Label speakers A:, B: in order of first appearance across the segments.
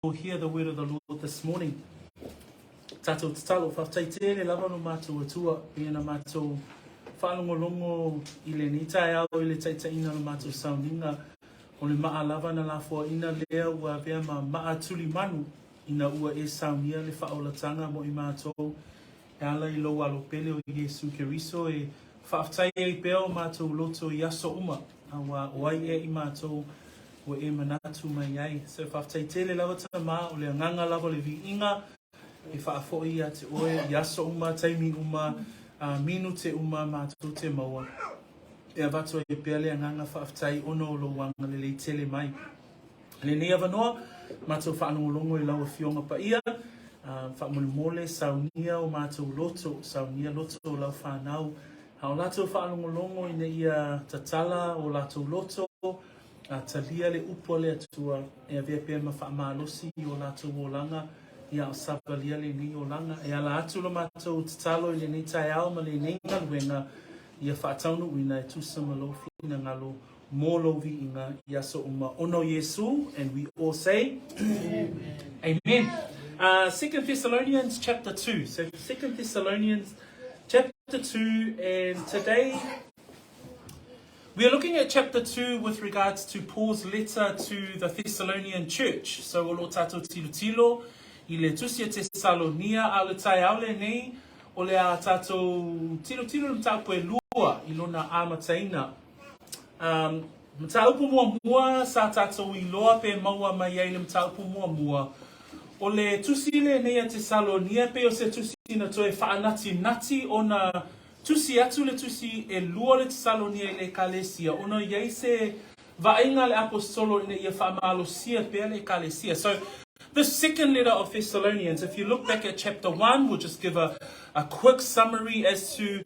A: We'll hear the word of the Lord this morning. Tatou te talo whawtaitele lava no mātou atua, pia na mātou whaalongolongo I le ni tai au I le taitaina no mātou sauninga, o le maa lava na lafua ina lea ua vea maa tuli manu, ina ua e saunia le whaolatanga mo I mātou, e ala I lo alo pele o Yesu Keriso, e whaaftai e peo mātou loto I aso uma, awa oai e I mātou, o e manatu mai ai. So whaftaitele lawa ta maa o le nganga lava le vi inga e whaafoi a te oe I aso uma, taimi uma, minu te uma, mātou te maua. E avato e pia le nganga whaaftai ono lo wanga le le tele mai. Le nea wanoa, mātou whaanongolongo I lawa fionga pa ia, whaamole saunia o mātou loto, saunia loto lau whanau. Hao lato whaanongolongo ina ia tatala o latou loto, talia le upo le atua e avea pia ma whaamalosi o lātou o langa I a sapalia le ni o langa e ala atu lo mātou tatalo I le ni tai au ma le ni ngaluenga I a whaataunu uina e tusa malofi na ngalo molovi inga I aso uma ono Yesu and we all say Amen. 2 Thessalonians chapter 2. So 2 Thessalonians chapter 2 and today we are looking at chapter 2 with regards to Paul's letter to the Thessalonian church. So, o lo tato tilo tilo, I le tusia Tesalonia, a le tai au le nei, o le a tato tilo tilo mtaupu e lua, I lona a mataina. Mtaupu mua mua, sa tato I loa pe maua mai ai le mtaupu mua mua. O le tusi le nei a Tesalonia, pe o se tusi na toe whaanati nati o na tusi atu le tusi e lua le Tesalonia le kalesia. Ono iei se vaenga le apostolo ina ia whaamalosia pia le kalesia. So, the second letter of Thessalonians, if you look back at chapter 1, we'll just give a quick summary as to,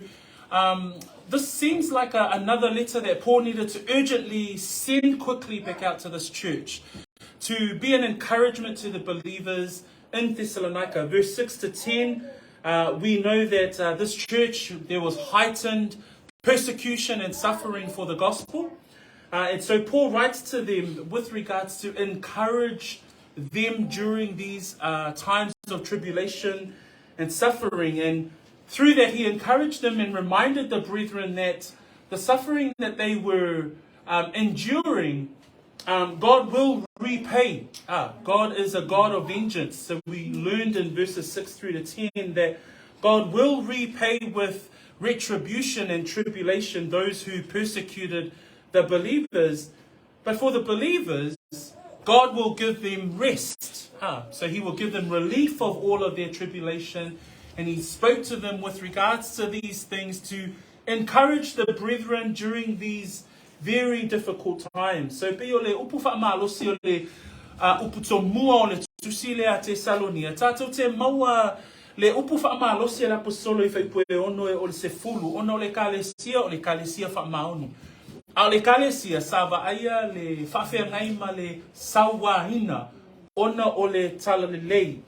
A: this seems like another letter that Paul needed to urgently send quickly back out to this church, to be an encouragement to the believers in Thessalonica. Verse 6 to 10, we know that this church, there was heightened persecution and suffering for the gospel. And so Paul writes to them with regards to encourage them during these times of tribulation and suffering. And through that, he encouraged them and reminded the brethren that the suffering that they were enduring, God will repay. God is a God of vengeance. So we learned in verses 6 through to 10 that God will repay with retribution and tribulation those who persecuted the believers. But for the believers, God will give them rest. So he will give them relief of all of their tribulation. And he spoke to them with regards to these things to encourage the brethren during these very difficult times. So pe o le upu whaamalosi o le upu to mua o le tusile a Tesalonia. Tātou te maua le upu whaamalosi la apostolo I whaipue ono e o le sefulu. Ono le kalesia whaamaonu. A le kalesia sawa aia le whawhea ngai ma le sawahina. Ona o le tala le lei.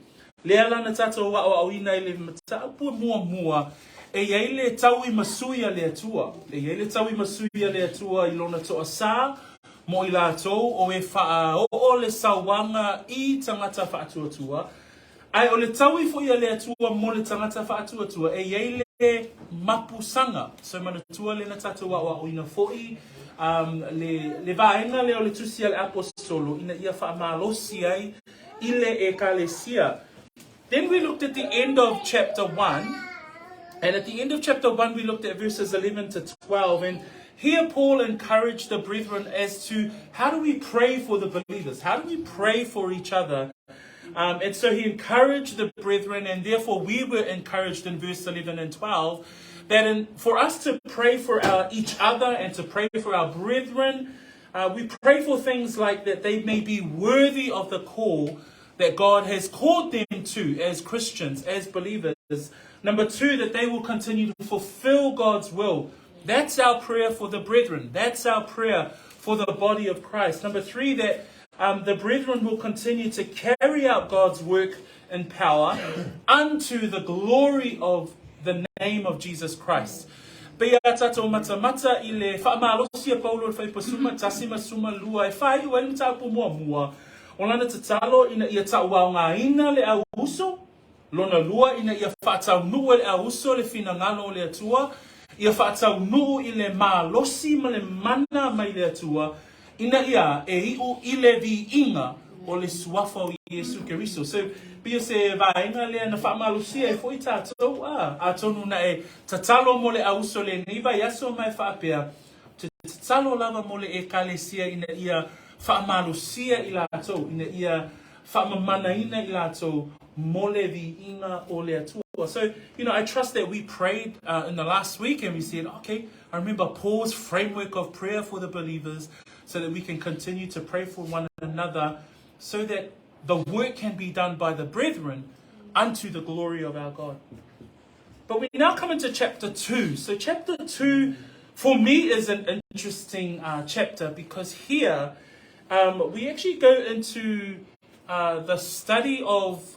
A: Le alana tātou wa o awina I le mataupu mua mua. E iei le taui masuia le atua. E iei le taui masuia le atua I lona toa sā, mo I lātou o e wha o le sawanga I tangata whaatuatua. Ai o le taui foia le atua mo le tangata whaatuatua. E iei le mapusanga. So manatua le na tātou wa o ina foi. Le vaenga le o le tusia le apostolo. Ina ia whaamalosi ai I le e kalesia. Then we looked at the end of chapter 1. And at the end of chapter 1, we looked at verses 11 to 12. And here Paul encouraged the brethren as to how do we pray for the believers? How do we pray for each other? And so he encouraged the brethren, and therefore we were encouraged in verse 11 and 12, that for us to pray for each other and to pray for our brethren, we pray for things like that they may be worthy of the call that God has called them to as Christians, as believers. Number 2, that they will continue to fulfill God's will. That's our prayer for the brethren. That's our prayer for the body of Christ. Number 3, that the brethren will continue to carry out God's work and power unto the glory of the name of Jesus Christ. Pea tatou mata I le whaamalosia Paulo whaipasuma tasima suma lua e whai ua le mtaupu mua mua. O lana tatalo ina ia ta'uau ngā ina le au uso. Lona lua ina ia whaatau nuu le au uso le fina ngalo le atua. Ia whaatau nuu i le mālosi ma le mana mai le atua. Ina ia e iu i le vi inga o le suafa o Iesu Keriso. So, pia se vaenga lea na whaamalusia e fwoi tātou. A tonu na e tatalo mo le au uso le niva yaso mai whaapea. Tatalo lava mo le e kalesia ina ia whaamalusia i lātou. Ina ia whaamamanaina i lātou mo le vi inga o le atua. So, I trust that we prayed in the last week and we said, okay, I remember Paul's framework of prayer for the believers so that we can continue to pray for one another so that the work can be done by the brethren unto the glory of our God. But we now come into chapter 2. So chapter 2, for me, is an interesting chapter because here we actually go into the study of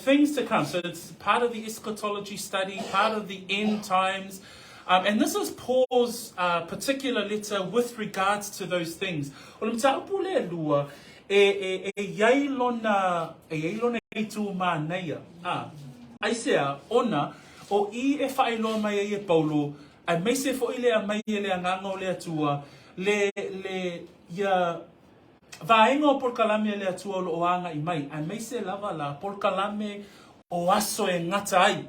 A: things to come. So it's part of the eschatology study, part of the end times. And this is Paul's particular letter with regards to those things. Aisea, ona, o I e whaeloa mai e Paulo, a me se fo ile a mai le anganga o le atua, ia vaenga o porkalame le atua o oanga I mai, a me se lava la porkalame o aso e ngata ai,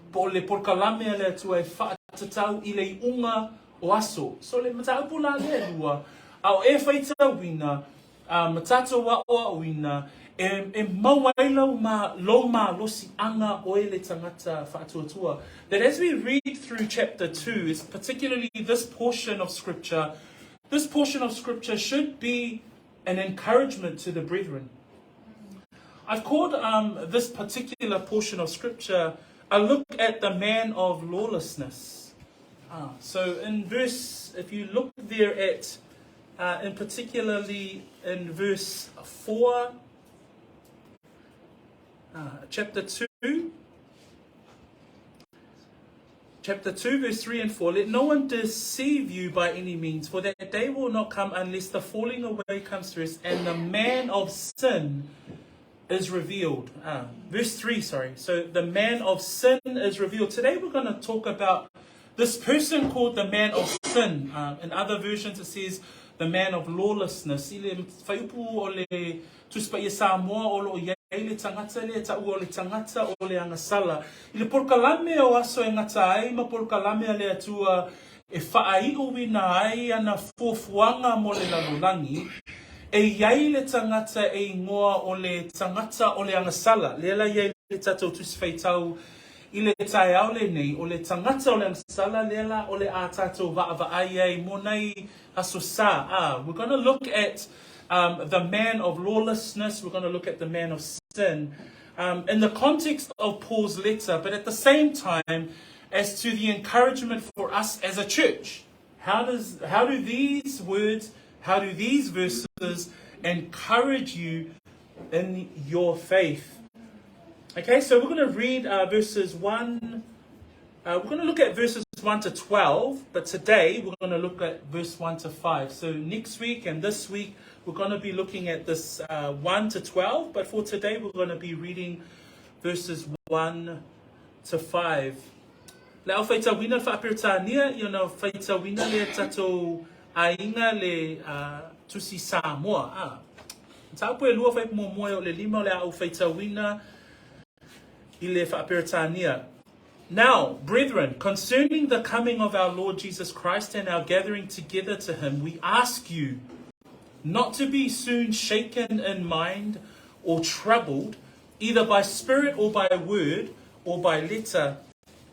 A: po le porkalame le atua e whaatatau I le unga o aso. So le mataupula le lua, au e whaita wina, matato wa o wina, e mawailau ma lo ma losi anga o le tangata whaatuatua. That as we read through chapter 2, is particularly this portion of scripture should be an encouragement to the brethren. I've called this particular portion of scripture a look at the man of lawlessness. So in verse, if you look there at, in particularly in verse 4, chapter 2, verse 3 and 4, let no one deceive you by any means, for that day will not come unless the falling away comes first, and the man of sin is revealed. Verse 3, sorry. So the man of sin is revealed. Today we're going to talk about this person called the man of sin. In other versions it says the man of lawlessness. Samoa o lo ia le tangata le ta o le tangata o le agasala. I le porkalame o aso e ngata ai ma porkalame le atua e whaai o wina ai ana fuafuanga mo le lalulangi e iai le tangata e ingoa o le tangata o le agasala. Lela iai le tatou tusifeitau I le tae au le nei o le tangata o le agasala lela o le a tatou vaavai ai mo nei aso sa. We're going to look at the man of lawlessness. We're going to look at the man of sin in the context of Paul's letter, but at the same time as to the encouragement for us as a church. How do these words, how do these verses encourage you in your faith? Okay, so we're going to read verses 1. We're going to look at verses 1 to 12, but today we're going to look at verse 1 to 5. So next week and this week we're going to be looking at this 1 to 12, but for today we're going to be reading verses 1 to 5. Le au whaita wina whaapirtania, whaita wina le tatou ainga le tusi Samoa. Taupu e lua whai moe o le lima le au whaita wina I le whaapirtania. Now, brethren, concerning the coming of our Lord Jesus Christ and our gathering together to him, we ask you not to be soon shaken in mind or troubled, either by spirit or by word or by letter,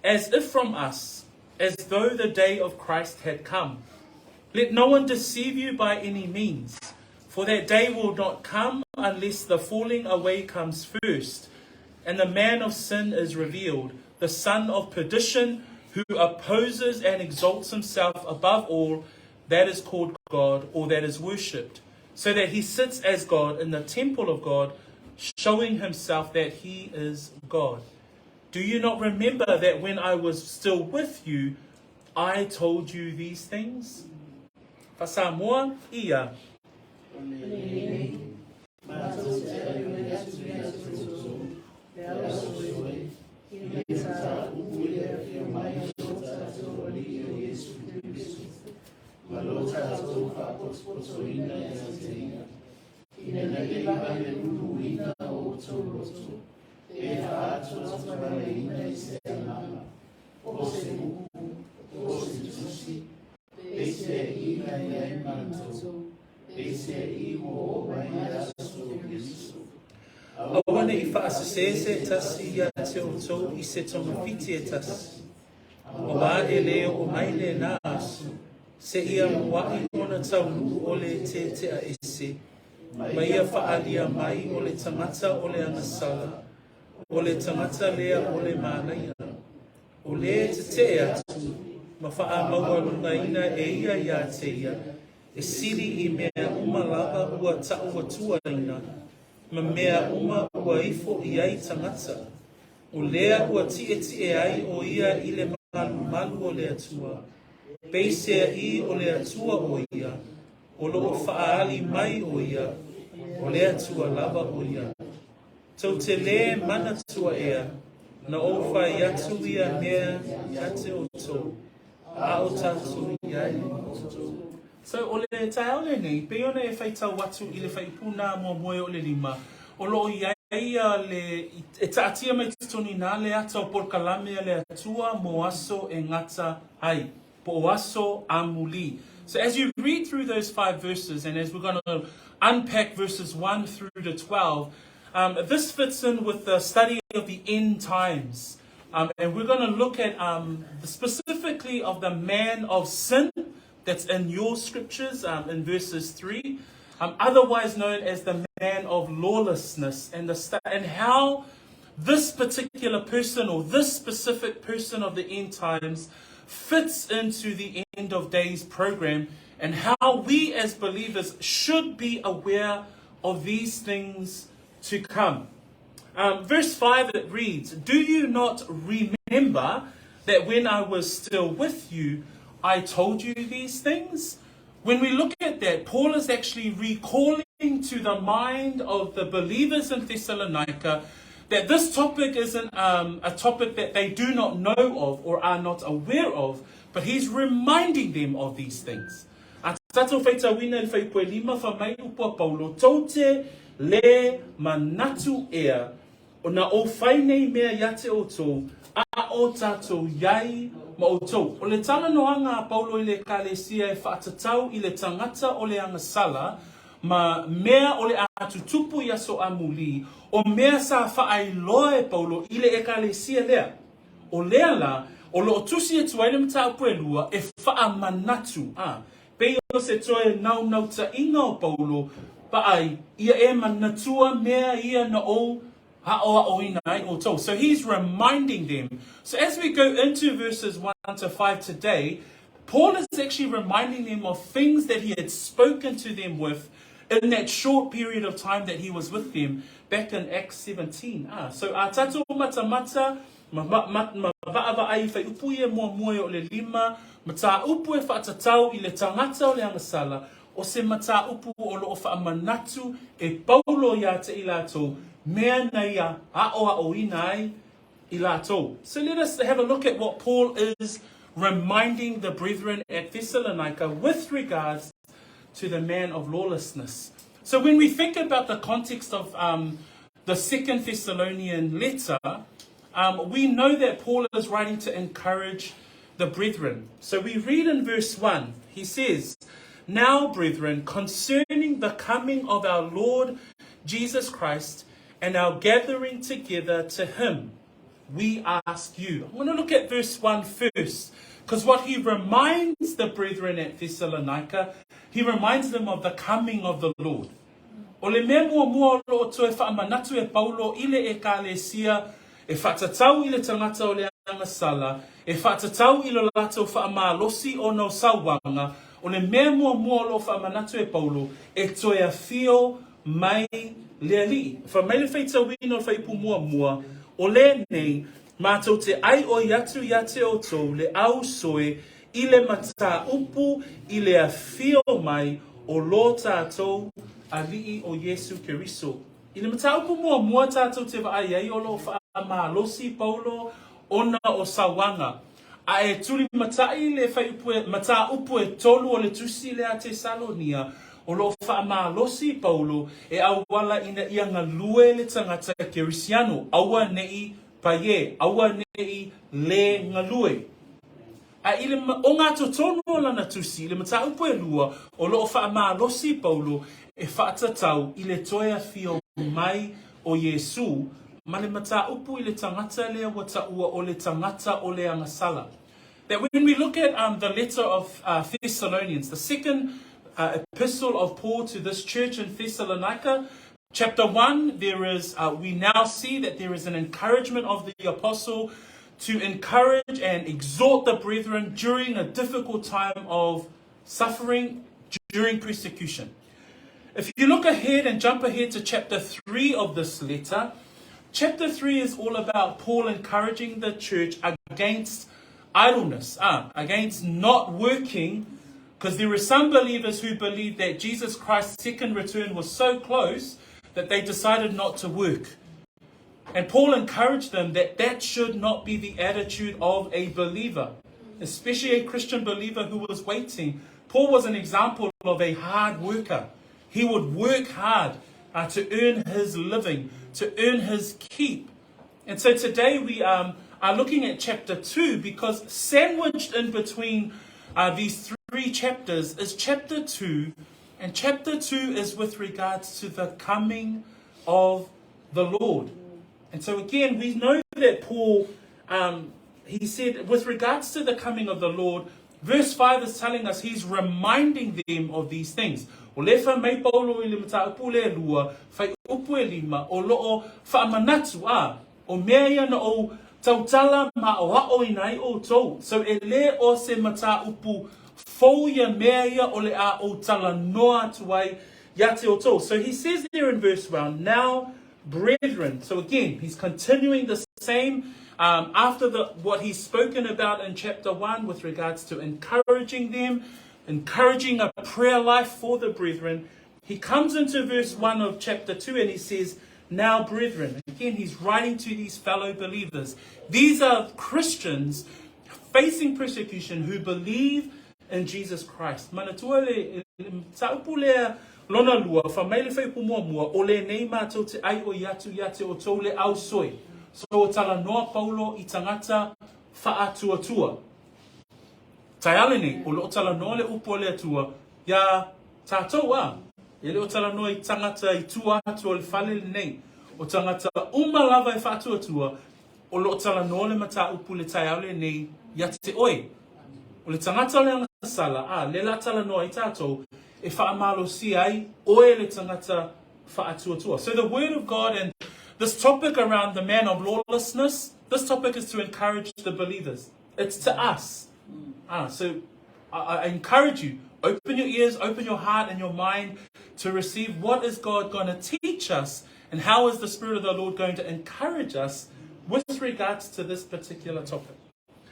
A: as if from us, as though the day of Christ had come. Let no one deceive you by any means, for that day will not come unless the falling away comes first, and the man of sin is revealed, the son of perdition, who opposes and exalts himself above all that is called God or that is worshipped, so that he sits as God in the temple of God, showing himself that he is God. Do you not remember that when I was still with you, I told you these things? Fa Samoa ia Awana I whaasese tasi ia te o tau I se tonga fiti e tasi. O wā e leo o maile nāsu. Se ia mwai ona taunu o le te a ese. Ma ia whaalia mai o le tangata o le agasala. O le tangata lea o le mānaia. O le te atu. Ma wha maua lunga ina e ia ia te ia. E siri I mea umalava ua tau atua ina. Ma mea uma ua ifo I ai tangata. O lea ua tie ai o ia I le malu o le atua. Peisea I o le atua o ia. O loo whaali mai o ia. O le atua lava o ia. Tau te le mana tua ea. Na o whai atu ia mea ia te o tō. A o tatu iai. So o le taole nei, pe ona e whai tau watu I le whai puna mua moe o le lima. O loo iai le e taatia mai toni nā le ata o porkalame le atua mo aso e ngata ai. Po aso amuli. So as you read through those 5 verses, and as we're going to unpack verses 1 through to 12, this fits in with the study of the end times. And we're going to look at specifically of the man of sin that's in your scriptures in verses 3, otherwise known as the man of lawlessness, and how this particular person or this specific person of the end times fits into the end of days program, and how we as believers should be aware of these things to come. Verse 5, it reads, "Do you not remember that when I was still with you, I told you these things?" When we look at that, Paul is actually recalling to the mind of the believers in Thessalonica that this topic isn't a topic that they do not know of or are not aware of, but he's reminding them of these things. Tato whaitawina I whaipoe lima whamai upua Paulo, taute le manatu ea, o na o whainei mea iate o tō, a o tato iai ma o tō. O le tala noanga a Paulo I le kalesia e whaatatau I le tangata o le agasala, ma mea o le atutupu I aso amuli, o mea sa whaailoa e Paulo I le ekalesia lea. O lea la, o lo tusi e tuaile mta apuelua e whaamanatu. Pei o se toe nau ta inga o Paulo, pa ai, ia e manatua mea ia na o ha'oa o inai o tau. So he's reminding them. So as we go into verses 1 to 5 today, Paul is actually reminding them of things that he had spoken to them with in that short period of time that he was with them back in Acts 17. So a tato mata ma va'ava ai whai upu ia mua o le lima, mata upu e whaatatau I le tangata o le agasala, o se mata upu o lo whaamanatu e Paulo ia te I lato, mea nei a o inai I lato. So let us have a look at what Paul is reminding the brethren at Thessalonica with regards to the man of lawlessness. So when we think about the context of the 2nd Thessalonian letter, we know that Paul is writing to encourage the brethren. So we read in verse 1, he says, "Now, brethren, concerning the coming of our Lord Jesus Christ and our gathering together to him, we ask you." I'm going to look at verse 1 first, because what he reminds the brethren at Thessalonica, he reminds them of the coming of the Lord. O le mea mua lo to e whaamanatu e Paulo I le ekalesia, e whaatatau I le tangata o le agasala, e whaatatau I lo lato whaamalosi o no sauwanga, o le mea mua lo whaamanatu e Paulo, e toi a fio mai le ali. Whamai le whaitawina o whaipu mua, o le nei, mātou te ai o iatu iate o tō le au soe, I le mata upu, I le a fio mai, o lo tātou a li'i o Yesu Keriso. I le mataupu mua tātou te vaai o lo whaamalosi Paulo ona o sawanga. A e tuli matai le mata upu e tolu o le tusi le a Tesalonia o lo whaamalosi Paulo e awala ina ia ngalue le tangata Kerisiano aua nei paie, aua nei le ngalue. A ile o ngā totonu o lana tusi, ile mata upu e lua o lo whaamalosi Paulo e whaatatau i le toea fio mai o Yesu, ma le mata upu i le tangata lea wata ua o le tangata o le agasala. That when we look at the letter of Thessalonians, the second epistle of Paul to this church in Thessalonica, chapter 1, there is, we now see that there is an encouragement of the apostle to encourage and exhort the brethren during a difficult time of suffering, during persecution. If you look ahead and jump ahead to chapter 3 of this letter, chapter 3 is all about Paul encouraging the church against idleness, against not working, because there were some believers who believed that Jesus Christ's second return was so close that they decided not to work. And Paul encouraged them that that should not be the attitude of a believer, especially a Christian believer who was waiting. Paul was an example of a hard worker. He would work hard to earn his living, to earn his keep. And so today we are looking at chapter 2, because sandwiched in between these three chapters is chapter 2. And chapter 2 is with regards to the coming of the Lord. And so again, we know that Paul, he said, with regards to the coming of the Lord, verse 5 is telling us he's reminding them of these things. O lefa mai Paulo I le mata upu le lua, fai upu e lima, o loo whaamanatu o mea ia na o tautala ma o hao inai o tau. So e le o se mata upu fau ia mea ia o le a o tala noa tuai ia te o tau. So he says there in verse 1, now brethren. So again, he's continuing the same after what he's spoken about in chapter 1 with regards to encouraging them, encouraging a prayer life for the brethren. He comes into verse 1 of chapter 2 and he says, now brethren. Again, he's writing to these fellow believers. These are Christians facing persecution who believe in Jesus Christ. Manatua le taupu lea lona lua, fa mai le fai pumua mua, o le nei mātou te ai o yatu o tau le au soi. So o tala noa Paulo I tangata whaatuatua. Tai ale nei, o lo tala noa le upo le atua, ya tātou Ia le o tala noa I tangata I tua atu o le whale le nei. O tangata lava I whaatuatua, o lo tala noa le mata upu le tai ale nei, ya te oi. O le tangata le agasala, le la tala noa I tātou, e whaamalo si ai, oe le tangata whaatuatua. So the word of God and this topic around the man of lawlessness, this topic is to encourage the believers. It's to us. So I encourage you, open your ears, open your heart and your mind to receive what is God going to teach us and how is the Spirit of the Lord going to encourage us with regards to this particular topic.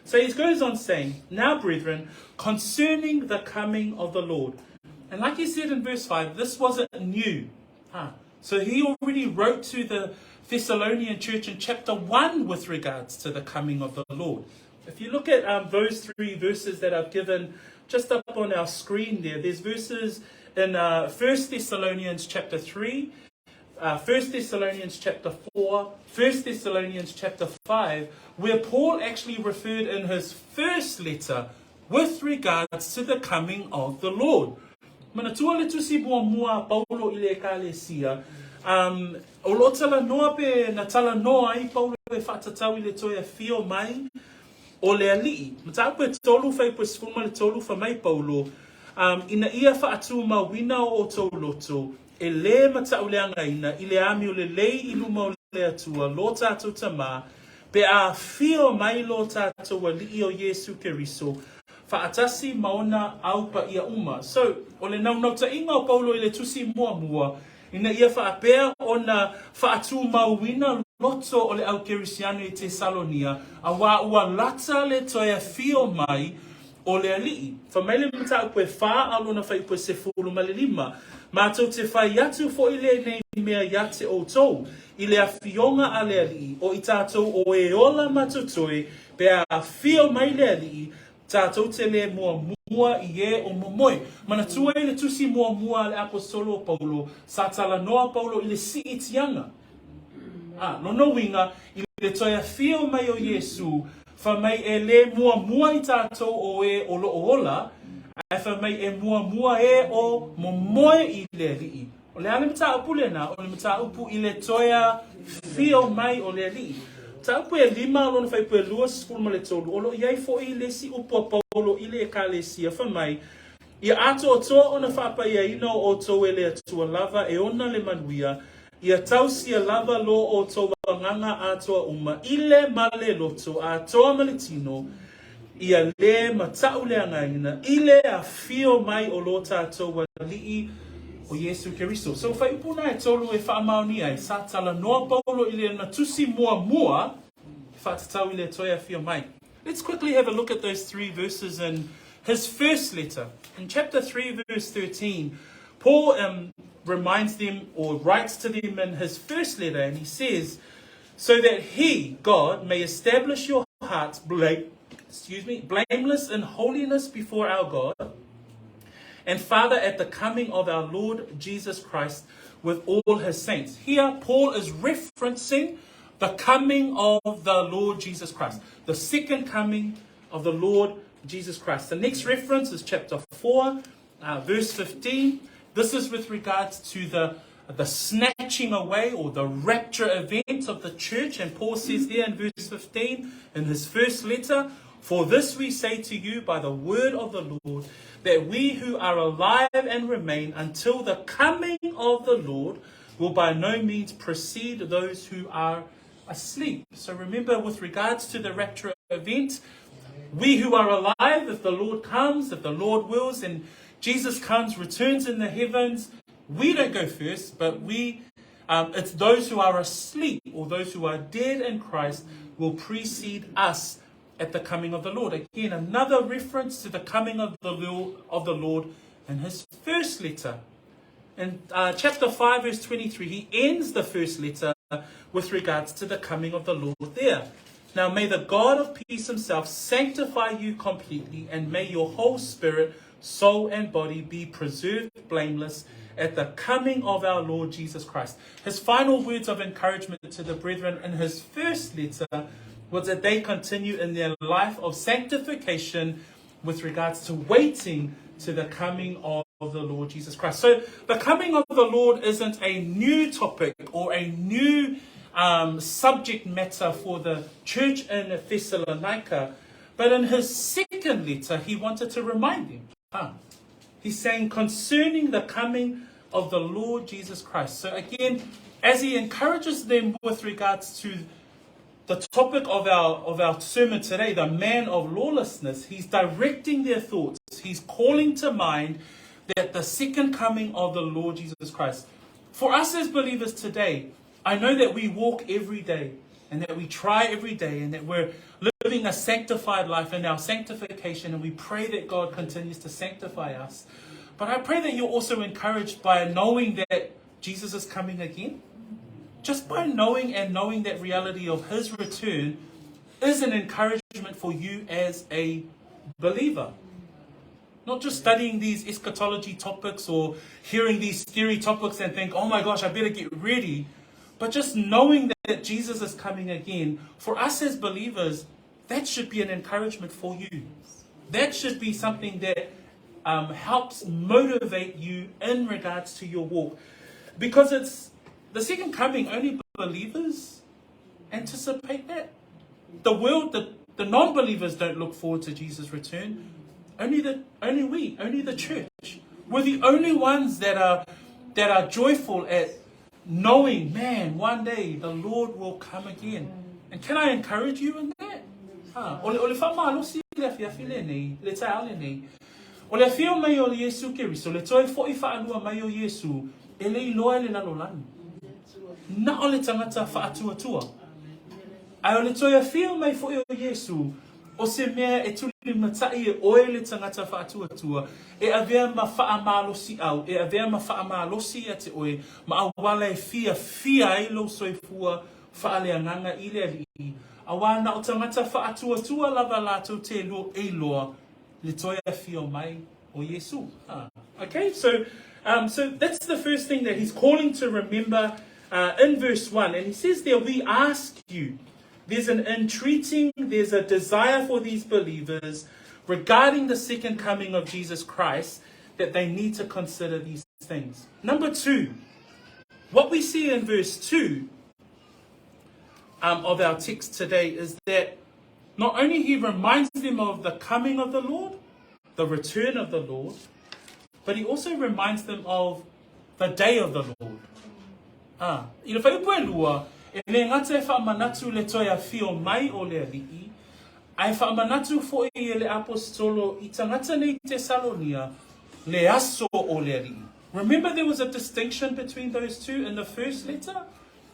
A: So he goes on saying, now brethren, concerning the coming of the Lord. And like he said in verse 5, this wasn't new. So he already wrote to the Thessalonian church in chapter 1 with regards to the coming of the Lord. If you look at those three verses that I've given just up on our screen there, there's verses in 1 Thessalonians chapter 3, 1 Thessalonians chapter 4, 1 Thessalonians chapter 5, where Paul actually referred in his first letter with regards to the coming of the Lord. Manatua le tusi bua mua Paulo I le ekalesia. O lo tala noa pe na tala noa I Paulo e whatatau I le toia fio mai o le alii. Mata pe tolu fai pe sfuma le tolu fa mai Paulo. Ina ia whaatu mawina o tauloto e le mata o le angaina I le ami o le lei I luma o le atua lo tātou tama pe a fio mai lo tātou a lii o Yesu Keriso. Whaatasi maona aupa ia uma. So, o le naunau ta inga o Paulo I le tusi mua, ina ia whaapea o na whaatu mauina loto o le au Kerisiano I Tesalonia, a wā ua lata le toia fio mai o le alii. Whamaile mta upo e wha alona whai upo se fulu malilima. Mātou te whai atu fo i le nei mea iate o tau. I le awhionga a le alii. O i tātou o e ola matutoi. Pe a whio mai le alii. Tātou te le mua i e o momoe. Mana tua i le tusi mua le apostolo o Paulo. Sa tala noa Paulo i le si itianga. Nono winga i le toia whio mai o Yesu. Whamai e le mua i tātou o e o lo ola. E whamai e mua e o momoe i le alii. O le ale mta upu le na, o le mta upu i le toia whio mai o le alii. Ta upu e lima o lona whai pu e lua sifuru le tolu. O lo iai fo i le si upu a Paulo i le e ka le si a whamai. Ia ato o toa o na whapa ia ino o tau e le atua lava e ona le manuia. Ia tausi a lava lo o tau wanganga atoa uma. Ile male loto a toa maletino. Ia le matau le angaina. Ile a whio mai o lo tātou walii o Yesu Keristo. So whai upuna e tolu e whaamaoni ai. Sa tala noa Paulo i le na tusi mua. Whatatau i le toia whio mai. Let's quickly have a look at those 3 verses in his first letter. In chapter 3 verse 13, Paul reminds them or writes to them in his first letter, and he says, so that he, God, may establish your hearts blameless in holiness before our God and Father at the coming of our Lord Jesus Christ with all his saints. Here, Paul is referencing the coming of the Lord Jesus Christ, the second coming of the Lord Jesus Christ. The next reference is chapter 4, verse 15. This is with regards to the snatching away or the rapture event of the church. And Paul says there in verse 15 in his first letter, for this we say to you by the word of the Lord, that we who are alive and remain until the coming of the Lord will by no means precede those who are asleep. So remember, with regards to the rapture event, we who are alive, if the Lord comes, if the Lord wills, and Jesus comes, returns in the heavens, we don't go first, but it's those who are asleep or those who are dead in Christ will precede us at the coming of the Lord. Again, another reference to the coming of the Lord in his first letter. In chapter 5, verse 23, he ends the first letter with regards to the coming of the Lord there. Now may the God of peace himself sanctify you completely, and may your whole spirit, soul and body be preserved blameless at the coming of our Lord Jesus Christ. His final words of encouragement to the brethren in his first letter was that they continue in their life of sanctification with regards to waiting to the coming of the Lord Jesus Christ. So the coming of the Lord isn't a new topic or a new subject matter for the church in Thessalonica, but in his second letter, he wanted to remind them. He's saying concerning the coming of the Lord Jesus Christ. So again, as he encourages them with regards to the topic of our sermon today, the man of lawlessness, he's directing their thoughts. He's calling to mind that the second coming of the Lord Jesus Christ. For us as believers today, I know that we walk every day and that we try every day and that we're living a sanctified life in our sanctification, and we pray that God continues to sanctify us. But I pray that you're also encouraged by knowing that Jesus is coming again. Just by knowing that reality of his return is an encouragement for you as a believer. Not just studying these eschatology topics or hearing these scary topics and think, oh my gosh, I better get ready. But just knowing that Jesus is coming again, for us as believers, that should be an encouragement for you. That should be something that helps motivate you in regards to your walk. Because it's the second coming, only believers anticipate that. The world, the non-believers don't look forward to Jesus' return. Only the church. We're the only ones that are joyful at knowing, man, one day the Lord will come again. And can I encourage you in that? Ole whamalo si le whiawhile nei, le taale nei. Ole whio mai o Yesu Keristo, le toi fo I whaanua mai o Yesu, e le iloa le lalolani. Na ole tangata whaatuatua. Ai ole toi a whio mai fo o Yesu, o se mea e tuli matai e oe le tangata whaatua, e avea ma whaamalosi au, e avea ma whaamalosi a te oe, ma awala e fia e lo soifua whaaleanganga i le alii, awana o tangata whaatua lava lato te lo e loa, le toia fio mai o Yesu. Okay, so that's the first thing that he's calling to remember in verse 1. And he says there, we ask you, there's an entreating, there's a desire for these believers regarding the second coming of Jesus Christ, that they need to consider these things. Number 2, what we see in verse 2 of our text today is that not only he reminds them of the coming of the Lord, the return of the Lord, but he also reminds them of the day of the Lord. I le whai pue lua, e le ngate whaamanatu le toia fio mai o le alii, ai whaamanatu fo e le apostolo I tangata nei Tesalonia, le aso o le alii. Remember there was a distinction between those two in the first letter?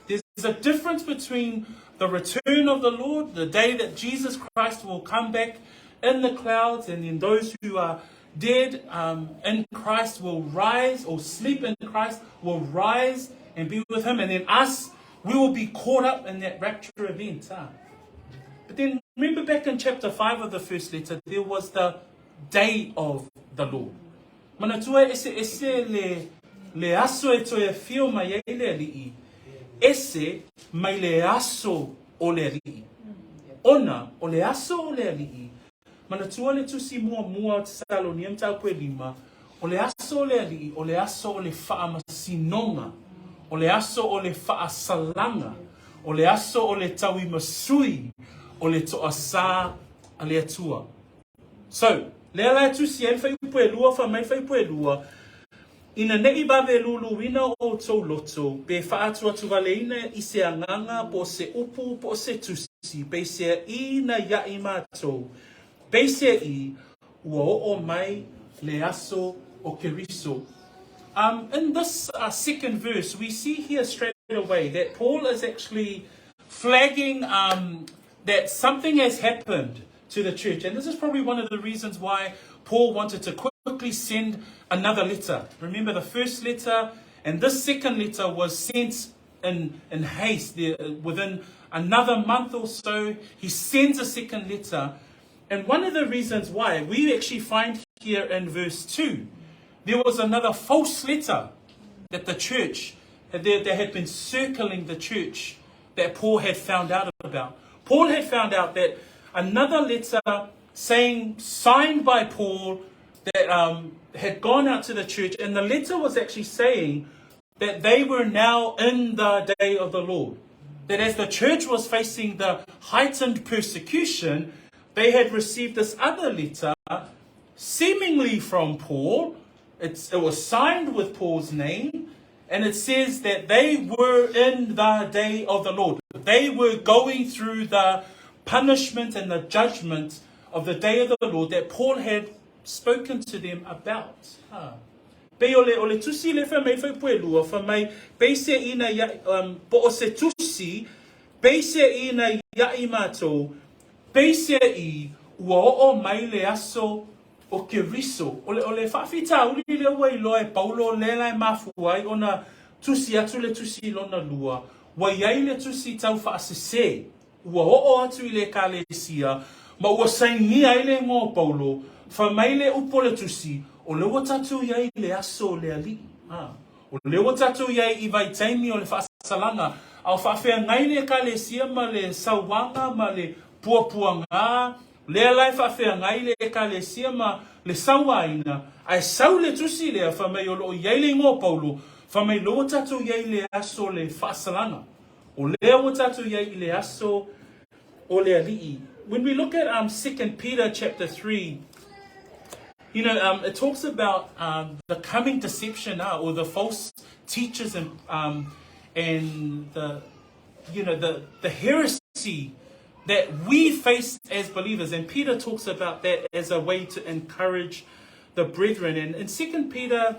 A: There's a difference between the return of the Lord, the day that Jesus Christ will come back in the clouds, and then those who are dead in Christ will rise, or sleep in Christ will rise and be with him, and then us, we will be caught up in that rapture event. But then remember back in chapter 5 of the first letter, there was the day of the Lord. Manatua ese le aso e toia fio mai e le alii, ese mai le aso o le alii. Ona o le aso o le alii, manatua le tusi mua Tesalonia mtau pue 5, o le aso o le alii, o le aso o le whaamasinonga, o le aso o le whaasalanga, o le aso o le tawi masui, o le toasa a le atua. So, lea lai tusi e whai pue lua, wha mai whai pue lua, ina nei bawe lulu wina o tau loto, be whaatua tuwaleina I se anganga, po se upu, po se tusi, be se ina yai mātou, be se I, ua o mai le aso o keriso. In this second verse, we see here straight away that Paul is actually flagging that something has happened to the church. And this is probably one of the reasons why Paul wanted to quickly send another letter. Remember, the first letter and this second letter was sent in haste. Within another month or so, he sends a second letter. And one of the reasons why, we actually find here in verse 2, there was another false letter that the church, that had been circling the church, that Paul had found out about. Paul had found out that another letter signed by Paul, that had gone out to the church, and the letter was actually saying that they were now in the day of the Lord. That as the church was facing the heightened persecution, they had received this other letter, seemingly from Paul. It was signed with Paul's name, and it says that they were in the day of the Lord. They were going through the punishment and the judgment of the day of the Lord that Paul had spoken to them about. Pe ole tusi le fa mai fa puelua fa mai pe se ina ya po o se tusi pe se ina ya imato pe se I ua o mai le aso o ke riso ole fa fita uli le wai loe Paulo le lai mafuai ona tusi atu le tusi lona lua wa yai le tusi tau fa asese ua o atu le kalesia ma ua saini ai le ngo Paulo fa mai le upo le tusi o le watatu yai le aso le ali o le watatu yai I vai taimi o le whaasalanga au whaafea ngai le kalesia ma le sawanga ma le puapuanga le alai whaafea ngai le kalesia ma le sawaina ai sau le tusi le fa mai o lo yai le ngo Paulo fa mai lo watatu yai le aso le whaasalanga o le watatu yai le aso o le ali. When we look at 2 Peter chapter 3, it talks about the coming deception or the false teachers and the heresy that we face as believers. And Peter talks about that as a way to encourage the brethren. And in 2 Peter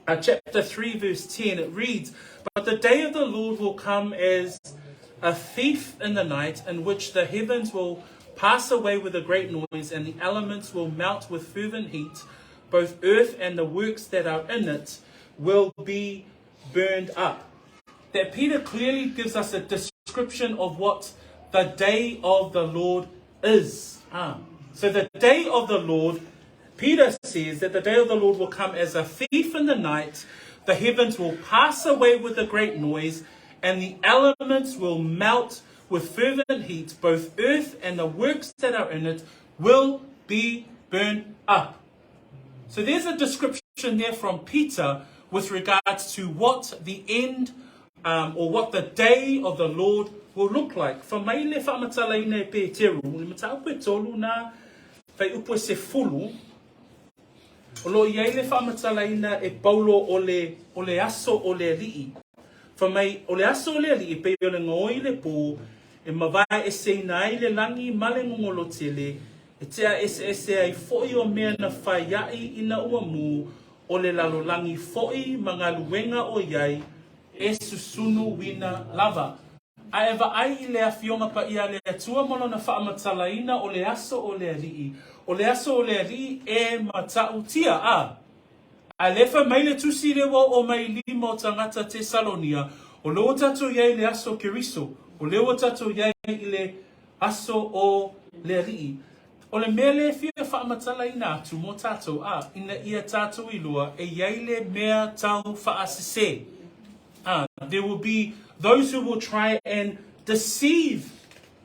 A: chapter 3 verse 10, it reads, "But the day of the Lord will come as a thief in the night, in which the heavens will pass away with a great noise, and the elements will melt with fervent heat. Both earth and the works that are in it will be burned up. That Peter clearly gives us a description of what the day of the Lord is. So the day of the Lord, Peter says that the day of the Lord will come as a thief in the night. The heavens will pass away with a great noise, and the elements will melt with fervent heat. Both earth and the works that are in it will be burned up. So there's a description there from Peter with regards to what the end or what the day of the Lord will look like. For mai le whaamatalaina e Peteru, le matau pe tolu na whai upo se fulu, o lo iei le whaamatalaina e Paulo o le aso o le alii. For mai o le aso o le alii pe o le ngoi le pō, e mawai e seinai le langi male ngongolo tele, e tea ese ai foi o mea na whaiai ina ua mu, o le lalolangi foi mga luenga o iai, e susunu wina lava. A ewa ai le awhionga pa ia le atua mono na whaamatalaina o le aso o le alii. O le aso o le alii e matau tia a. A lefa mai le tusi le wo o mai lima o tangata Tesalonia, o leo tatu iai le aso keriso, o leo tatu iai le aso o le alii. O le mea le fia whaamatalaina atu mo tatou a, ina ia tatou ilua e iai le mea tau whaasese. There will be those who will try and deceive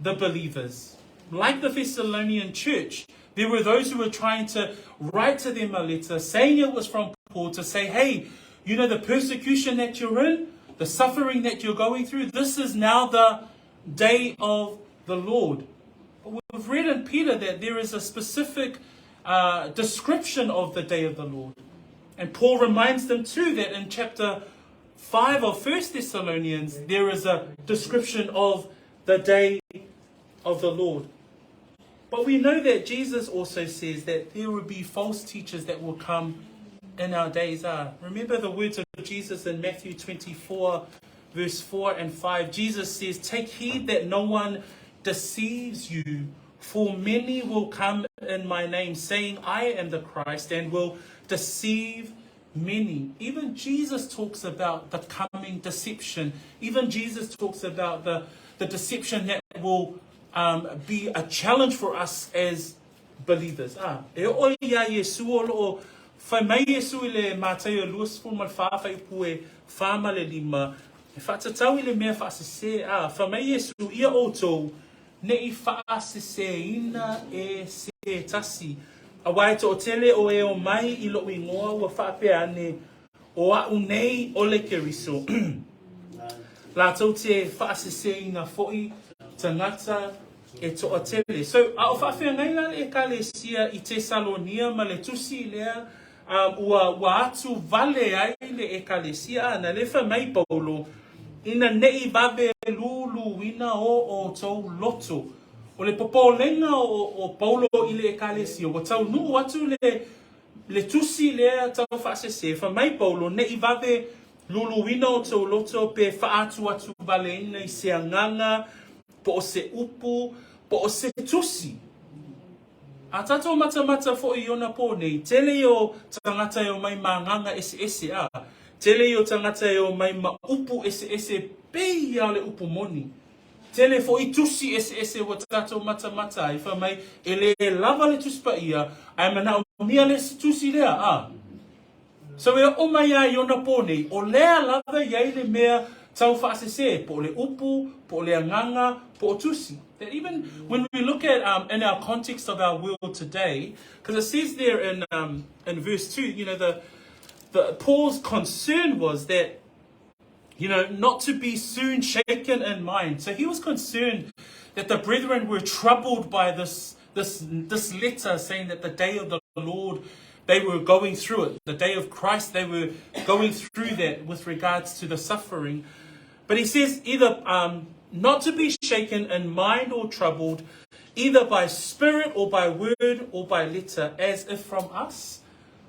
A: the believers. Like the Thessalonian church, there were those who were trying to write to them a letter saying it was from Paul to say, hey, you know the persecution that you're in, the suffering that you're going through, this is now the day of the Lord. But we've read in Peter that there is a specific description of the day of the Lord. And Paul reminds them too that in chapter 5 of 1 Thessalonians, there is a description of the day of the Lord. But we know that Jesus also says that there will be false teachers that will come in our days. Remember the words of Jesus in Matthew 24, verse 4 and 5. Jesus says, take heed that no one deceives you, for many will come in my name, saying, I am the Christ, and will deceive many. Even Jesus talks about the coming deception. Even Jesus talks about the deception that will be a challenge for us as believers. E oi ia Yesu o lo fai mai Yesu le Mateo luas fu mal fa fai pue fa male lima. E fa tatau le mea fa se fa mai Yesu ia oto ne I fa se ina e se tasi. A wai to tele o e o mai I lo ingoa wa fa pe ane o a unei o le keriso. La tau te fa se ina foi tangata e to a tele. So a o fa fe ngai la e kalesia I Tesalonia ma le tusi lea wa atu vale ai le e kalesia na le fa mai Paulo ina nei babe lulu ina o tau loto. O le popolenga o Paulo I le ekalesia, o tau nu atu le tusi lea tau whaasese, fa mai Paulo ne I vave luluina o tau loto pe whaatu atu vale ina I se anganga, po o se upu, po o se tusi. A tato mata fo I ona po nei, tele o tangata o mai maanganga ese a, tele o tangata o mai ma upu ese pe ia le upu moni. Tele fo I tusi ese wa tato mata I fa mai ele lava le tusi pa ia ai mana o mia le tusi lea so e o mai ai ona pone o lea lava iai le mea tau whaasese po le upu po le anganga po tusi. That even when we look at in our context of our world today, because it says there in verse 2, you know, the Paul's concern was that, you know, not to be soon shaken in mind. So he was concerned that the brethren were troubled by this letter saying that the day of the Lord, they were going through it. The day of Christ, they were going through that with regards to the suffering. But he says either not to be shaken in mind or troubled, either by spirit or by word or by letter, as if from us.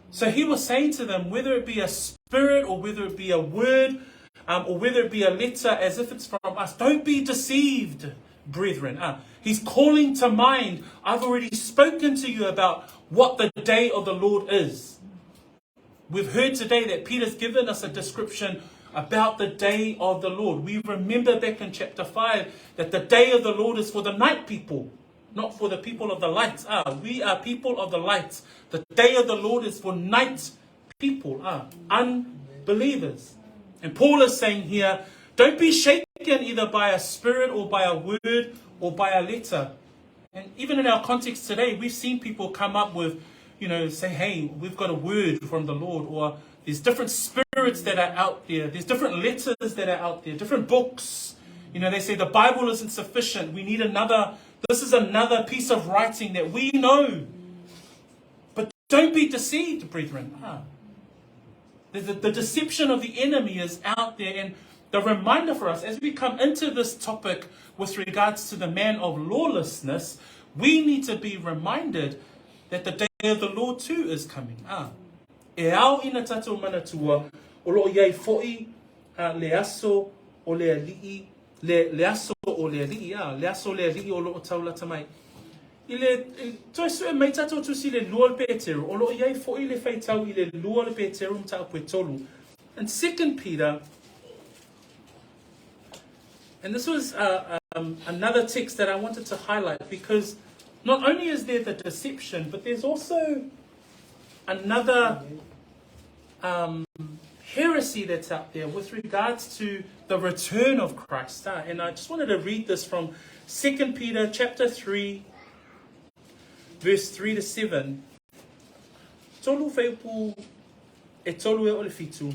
A: So he was saying to them, whether it be a spirit or whether it be a word, or whether it be a letter as if it's from us, don't be deceived. brethren. He's calling to mind, I've already spoken to you about what the day of the Lord is. We've heard today that Peter's given us a description about the day of the Lord. We remember back in chapter 5 that the day of the Lord is for the night people, not for the people of the light. We are people of the light. The day of the Lord is for night people, unbelievers. And Paul is saying here, don't be shaken either by a spirit or by a word or by a letter. And even in our context today, we've seen people come up with, say, hey, we've got a word from the Lord, or there's different spirits that are out there. There's different letters that are out there, different books. They say the Bible isn't sufficient. We need this is another piece of writing that we know. But don't be deceived, brethren. The deception of the enemy is out there. And the reminder for us, as we come into this topic with regards to the man of lawlessness, we need to be reminded that the day of the Lord too is coming. E ao ina tatou manatua, o loo iai fo'i le aso o le ali'i, le aso o le ali'i, le aso o le ali'i o loo taulata mai. I le toi sue mai tatou tusi le lua le peteru, o loo iai fo'i le whaitau I le lua le peteru mta apue tolu. And 2 Peter, and this was another text that I wanted to highlight, because not only is there the deception, but there's also another heresy that's out there with regards to the return of Christ. And I just wanted to read this from 2 Peter chapter 3, verse 3 to 7. Tolu whaipu e tolu e ole fitu.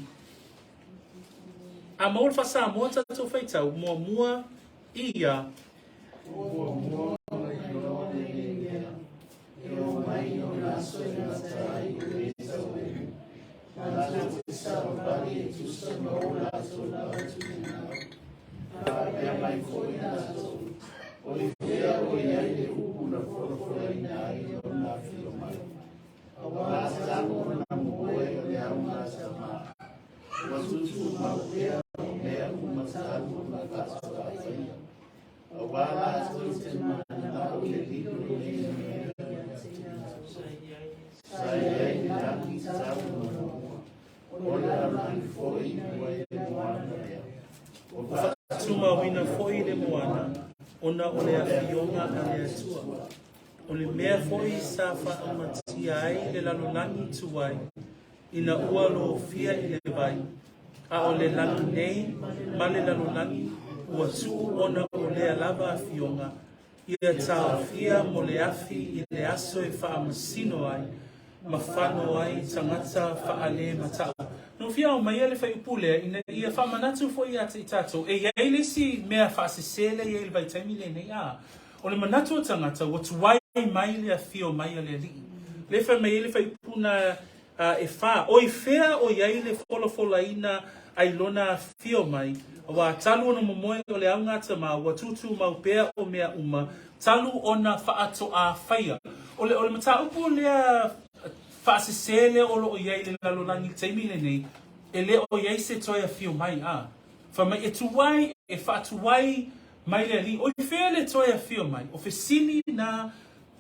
A: A maul whasa mua tatou whaitau, mua ia. Tuma wina foi le moana, ona ole a fionga a le atua. Ole mea foi sa whaamatia ai le lalolani tuai, ina ua lo fia I le vai. A ole langi nei, ma le lalolani, ua tuu ona ole a lava a fionga, ia tau fia mo le afi I le aso e whaamasino ai, ma whano ai tangata whaale matau. No fia o mai ele fai upule ina ia fa manatu fo ia te tato e ia le si mea fa sele ia le vai taimi le nei o le manatu tangata o tuai mai le fio mai le li le fa mai le fai puna e fa o I fea o ia le folo ina ai lona fio mai wa talu no momoe o le anga tama wa tutu mau pea o mea uma talu ona fa ato a faia o le mata upu le Whaasesele o loo iei le lalolani taimi le nei, e le o iei se toia fio mai Fa mai e tuwai, e whaatuwai mai le li, o I whea le toia fio mai, o whesili na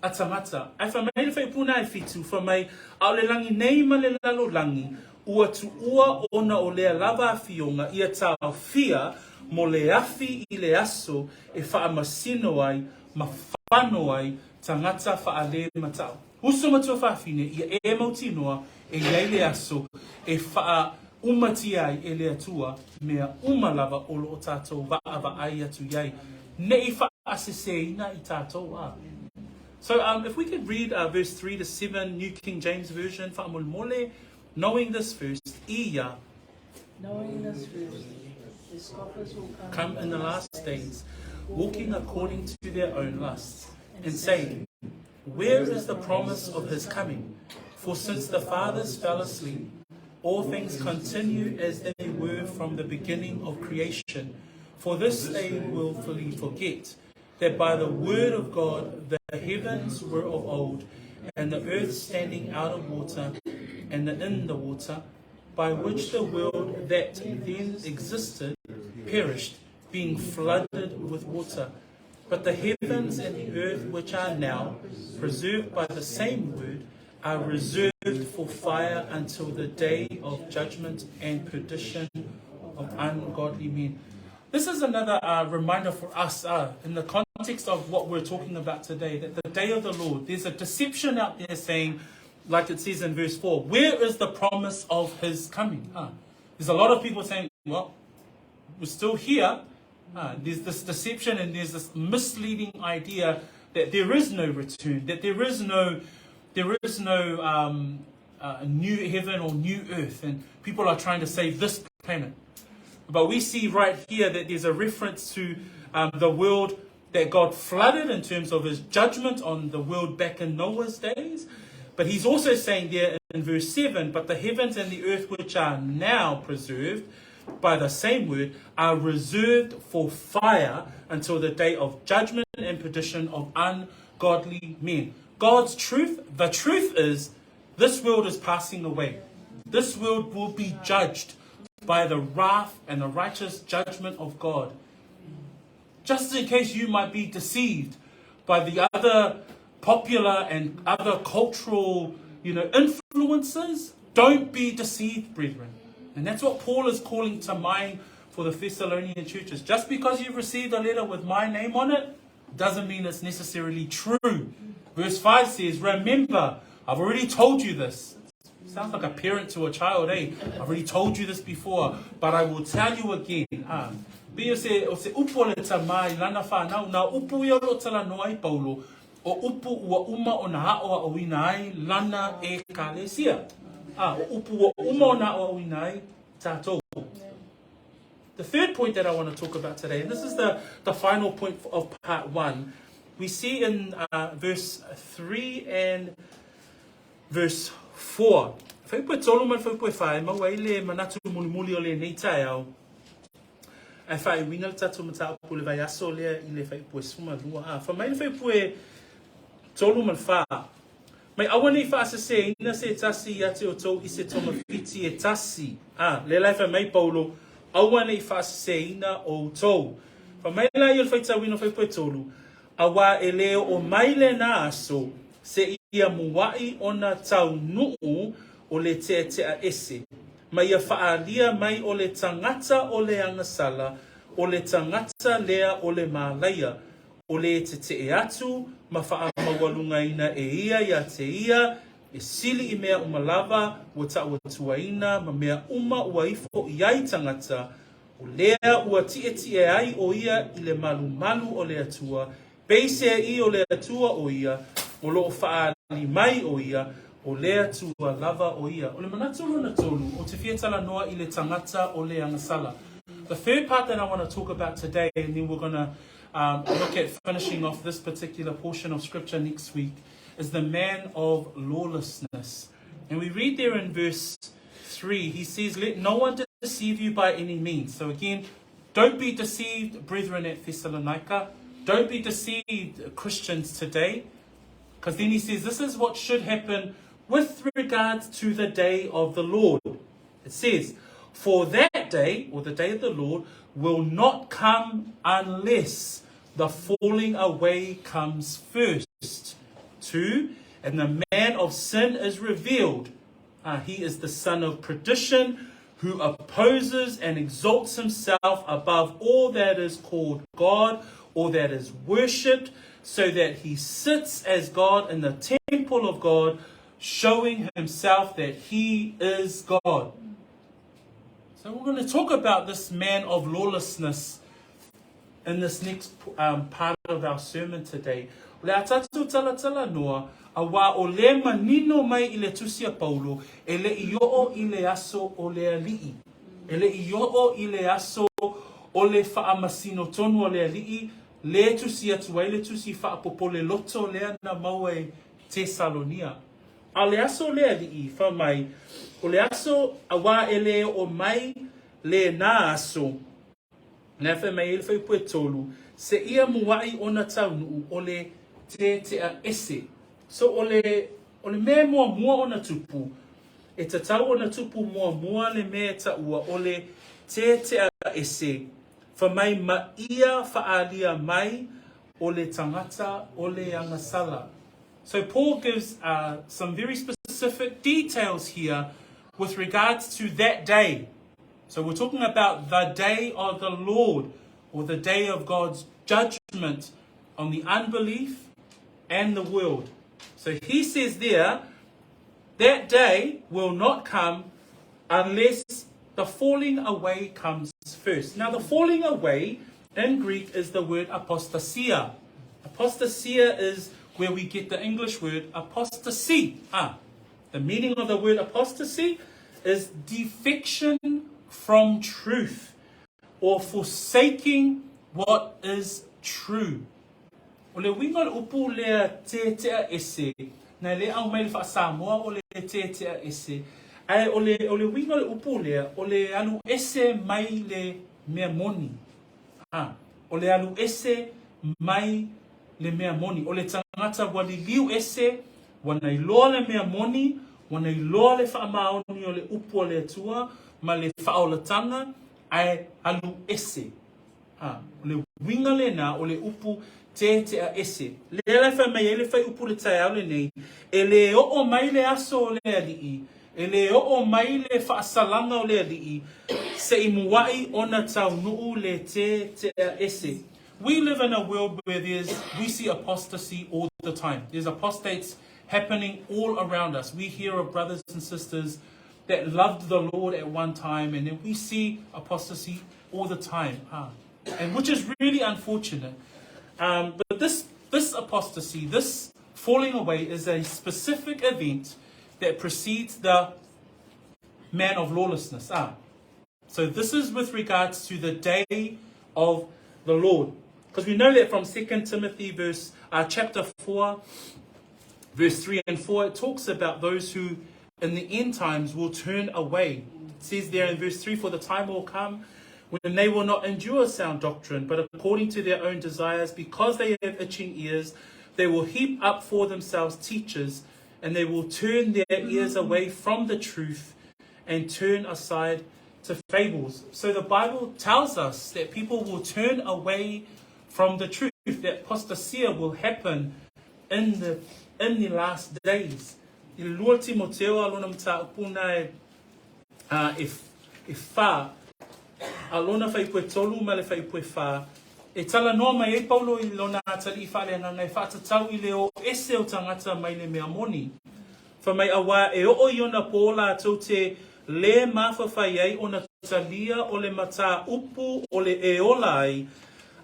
A: atamata. Ai wha mai le whaipuna e fitu, fa mai au le langi nei ma le lalolani, ua tu ua ona o lea lava a fionga, ia tau fia mo le afi I le aso, e whaamasino ai, ma whano ai, tangata whaale matau. Uso matua whawhine, ia e mauti noa, e iei le aso, e wha umati ai e le atua, mea umalava o lo o tātou wa ai atu iei. Nei wha aseseina I tātou So if we could read verse 3 to 7, New King James Version, whaamole, knowing this verse, ia.
B: Knowing this verse, the scoffers will
A: come in the last days, walking according to their own lusts, and saying, where is the promise of his coming? For since the fathers fell asleep, all things continue as they were from the beginning of creation. For this they willfully forget, that by the word of God the heavens were of old, and the earth standing out of water, and in the water, by which the world that then existed perished, being flooded with water. But the heavens and the earth, which are now preserved by the same word, are reserved for fire until the day of judgment and perdition of ungodly men. This is another reminder for us in the context of what we're talking about today, that the day of the Lord, there's a deception out there saying, like it says in verse 4, where is the promise of his coming? There's a lot of people saying, well, we're still here. There's this deception and there's this misleading idea that there is no return, that there is no new heaven or new earth, and people are trying to save this planet. But we see right here that there's a reference to the world that God flooded in terms of his judgment on the world back in Noah's days. But he's also saying there in verse 7, but the heavens and the earth which are now preserved by the same word are reserved for fire until the day of judgment and perdition of ungodly men. God's truth, the truth is, this world is passing away. This world will be judged by the wrath and the righteous judgment of God. Just in case you might be deceived by the other popular and other cultural, influences, don't be deceived, brethren. And that's what Paul is calling to mind for the Thessalonian churches. Just because you've received a letter with my name on it, doesn't mean it's necessarily true. Verse 5 says, remember, I've already told you this. Sounds like a parent to a child, eh? I've already told you this before, but I will tell you again. Bia se upo le tamai lana whanau, na upu ia lo tala noai Paulo, o upu ua uma o na haoa o inai lana e kalesia. O upu ua uma o na haoa o inai tātou. The third point that I want to talk about today, and this is the final point of part 1, we see in verse 3 and verse 4. Whaipua tolu man whaipua whae, maua ile manatu muli o le nei tae au. Ai whae winga le tatu mata upu le vai aso lea ile whaipua suma lua. Whamai le whaipua tolu man wha. Mai awa nei wha se ina se tasi ate o tau i se toma fiti e tasi. Le lai whamai Paulo, awa nei wha se ina o tau. Whamai lai il whaita wino whaipua tolu. Awa e leo o maile na aso se ia muwai ona tau nuu o le te a ese. Ma ia whaalia mai o le tangata o le agasala, o le tangata lea o le mālaia, o le te atu, ma wha mawalunga ina e ia te ia, e sili I mea umalava, ua ta ua tuaina, ma mea uma ua ifo iai tangata, o lea ua tie ai o ia I le malu o le atua, Beise I o le atua o ia, o loo whaali mai o ia, o le atua lava o ia. O le manatulu na tolu, o te whiatala noa I le tangata o le agasala. The third part that I want to talk about today, and then we're going to look at finishing off this particular portion of scripture next week, is the man of lawlessness. And we read there in verse 3, he says, let no one deceive you by any means. So again, don't be deceived, brethren at Thessalonica. Don't be deceived, Christians today, because then he says this is what should happen with regards to the day of the Lord. It says, for that day, or the day of the Lord, will not come unless the falling away comes first. 2, and the man of sin is revealed. He is the son of perdition, who opposes and exalts himself above all that is called God, or that is worshipped, so that he sits as God in the temple of God, showing himself that he is God. So we're going to talk about this man of lawlessness in this next part of our sermon today. Le atatu tala noa, awa o le manino mai I le tusia Paulo, e le ioo I le aso o le alii. E le ioo I le aso o le whaamasino tonu o le alii, le tusi atuai le tusi whaapopole loto lea na maue Tesalonia. A le aso le alii whamai, o le aso awa ele o mai le na aso, na whamai ele whaipue tolu, se ia muai ona taunu o le te a ese. So o le mea mua ona tupu, e ta tau ona tupu mua le mea ta ua o le te a ese. Whamai ma ia whaalia mai ole tagata, ole agasala. So Paul gives some very specific details here with regards to that day. So we're talking about the day of the Lord, or the day of God's judgment on the unbelief and the world. So he says there, that day will not come unless the falling away comes first. Now the falling away in Greek is the word apostasia. Apostasia is where we get the English word apostasy. The meaning of the word apostasy is defection from truth, or forsaking what is true. O le winga le upu le te ese, na le au mai le wha Samoa o le te ese, ai o le winga le upu o le alu ese mai le mea moni. O le alu ese mai le mea moni. O le tangata wali liu ese, wana iloa le mea moni, wana iloa le wha maoni o le upu o le atua, ma le whaolatanga ai alu ese. O le winga le na o le upu te ese. Le whai mai e le whai upu le tai au le nei. E le o mai le aso o le alii. E le o mai le whaasalanga o le alii. Se I muai ona tau nuu le te ese. We live in a world where we see apostasy all the time. There's apostates happening all around us. We hear of brothers and sisters that loved the Lord at one time, and then we see apostasy all the time, and which is really unfortunate. But this apostasy, this falling away, is a specific event that precedes the man of lawlessness. So this is with regards to the day of the Lord, because we know that from 2 Timothy chapter 4, verse 3 and 4, it talks about those who in the end times will turn away. It says there in verse 3, for the time will come when they will not endure sound doctrine, but according to their own desires, because they have itching ears, they will heap up for themselves teachers, and they will turn their ears away from the truth and turn aside to fables. So the Bible tells us that people will turn away from the truth, that apostasia will happen in the last days. I lua Timoteo alona mta upuna e wha alona whai pue tolu ma le whai pue wha e tala noa mai e paulo I lona atali I whale anga ngai whatatau I leo ese o tangata mai le mea moni. Wha mai awa e o iona pola tau te le mawhawhai ai o na talia o le mata upu o le e ola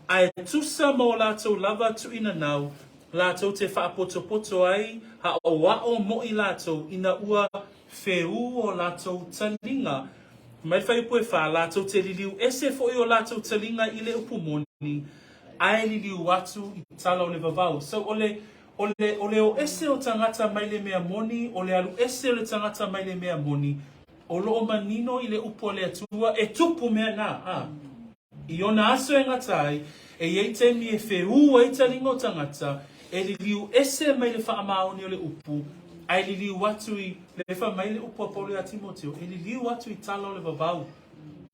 A: ai tusa mo la tau lava tu ina nau lātou te whaapoto ai, ha o wao mo I lātou, ina ua wheu o lātou talinga. Mai whai pue wha, lātou te liliu ese fo I o lātou talinga I le upu moni, ai liliu watu I tala o le vavau. So ole o ese o tangata mai le mea moni, ole alu ese o le tangata mai le mea moni, o loo manino I le upu o le atua, e tupu mea nā. I ona aso e ngatai, e yeite mi e wheu ai talinga o tangata, e liliu ese mai le wha maoni o le upu, ai liliu watu I le wha mai le upu a pole a Timoteo, e liliu watu I tala o le vavau.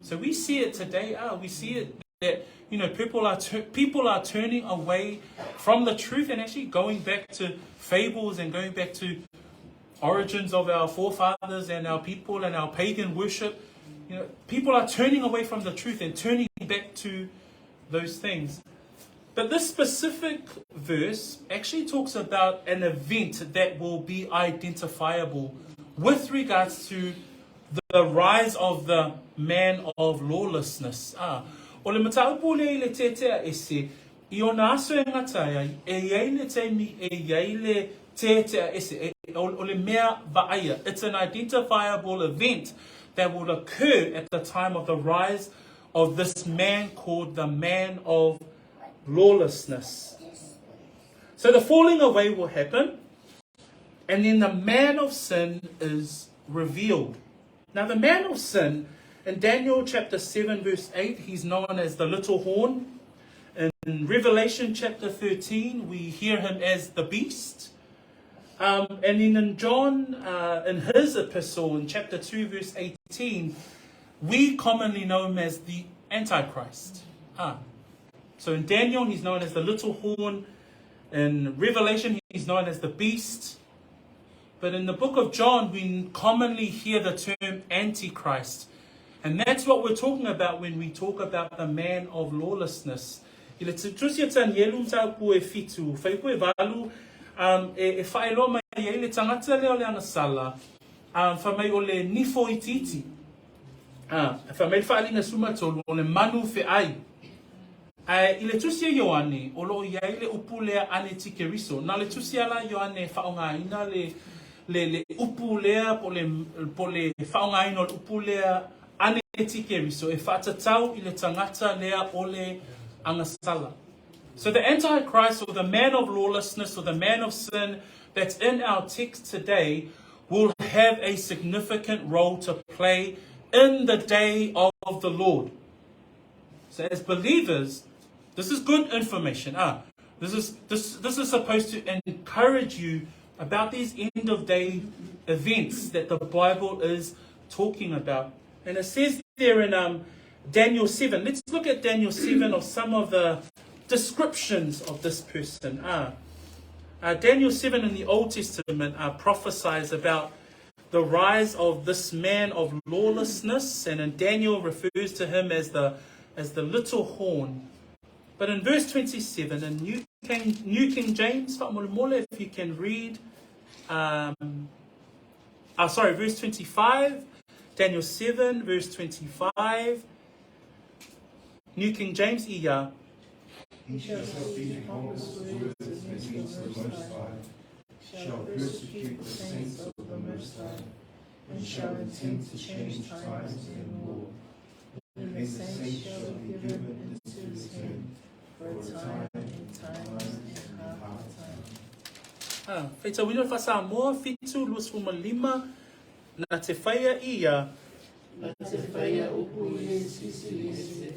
A: So we see it today, we see it that, you know, people are turning away from the truth and actually going back to fables and going back to origins of our forefathers and our people and our pagan worship. You know, people are turning away from the truth and turning back to those things. But this specific verse actually talks about an event that will be identifiable with regards to the rise of the man of lawlessness. O le mataupu le te ese, I ona aso e ngatai, e iei le teimi, e iei le te ese, o le mea vaaya. It's an identifiable event that will occur at the time of the rise of this man called the man of lawlessness. So the falling away will happen, and then the man of sin is revealed. Now the man of sin, in Daniel chapter 7 verse 8, he's known as the little horn. In Revelation chapter 13, we hear him as the beast. And then in John, in his epistle, in chapter 2 verse 18, we commonly know him as the Antichrist. So in Daniel, he's known as the little horn. In Revelation, he's known as the beast. But in the book of John, we commonly hear the term Antichrist. And that's what we're talking about when we talk about the man of lawlessness. E whaelo mai e le tangata leo le agasala. Whamai o le nifo I titi. Whamai whaalinga sumatolu o le manu fe ai. I le tusia Ioane, o lo iai le upulea ane tikeriso. Na le tusia la Ioane whaongaina le upulea po le whaongaina o le upulea ane tikeriso. E whaatatau I le tangata lea o le agasala. So the Antichrist, or the man of lawlessness, or the man of sin that's in our text today will have a significant role to play in the day of the Lord. So as believers, this is good information. This is supposed to encourage you about these end of day events that the Bible is talking about. And it says there in Daniel 7. Let's look at Daniel 7 of some of the descriptions of this person. Daniel 7 in the Old Testament prophesies about the rise of this man of lawlessness, and in Daniel refers to him as the little horn. But in verse 27 in New King James, if you can read, verse 25, Daniel 7, verse 25, New King James,
C: He shall speak pompous words against the Most High, shall persecute the saints of the Most High, and shall intend to change times and law. And the saints shall be given into his hand for a time and times and half a time.
A: Feita wina fa Samoa fitu luas lima na te whaia ia.
C: Na te whaia upu I sisi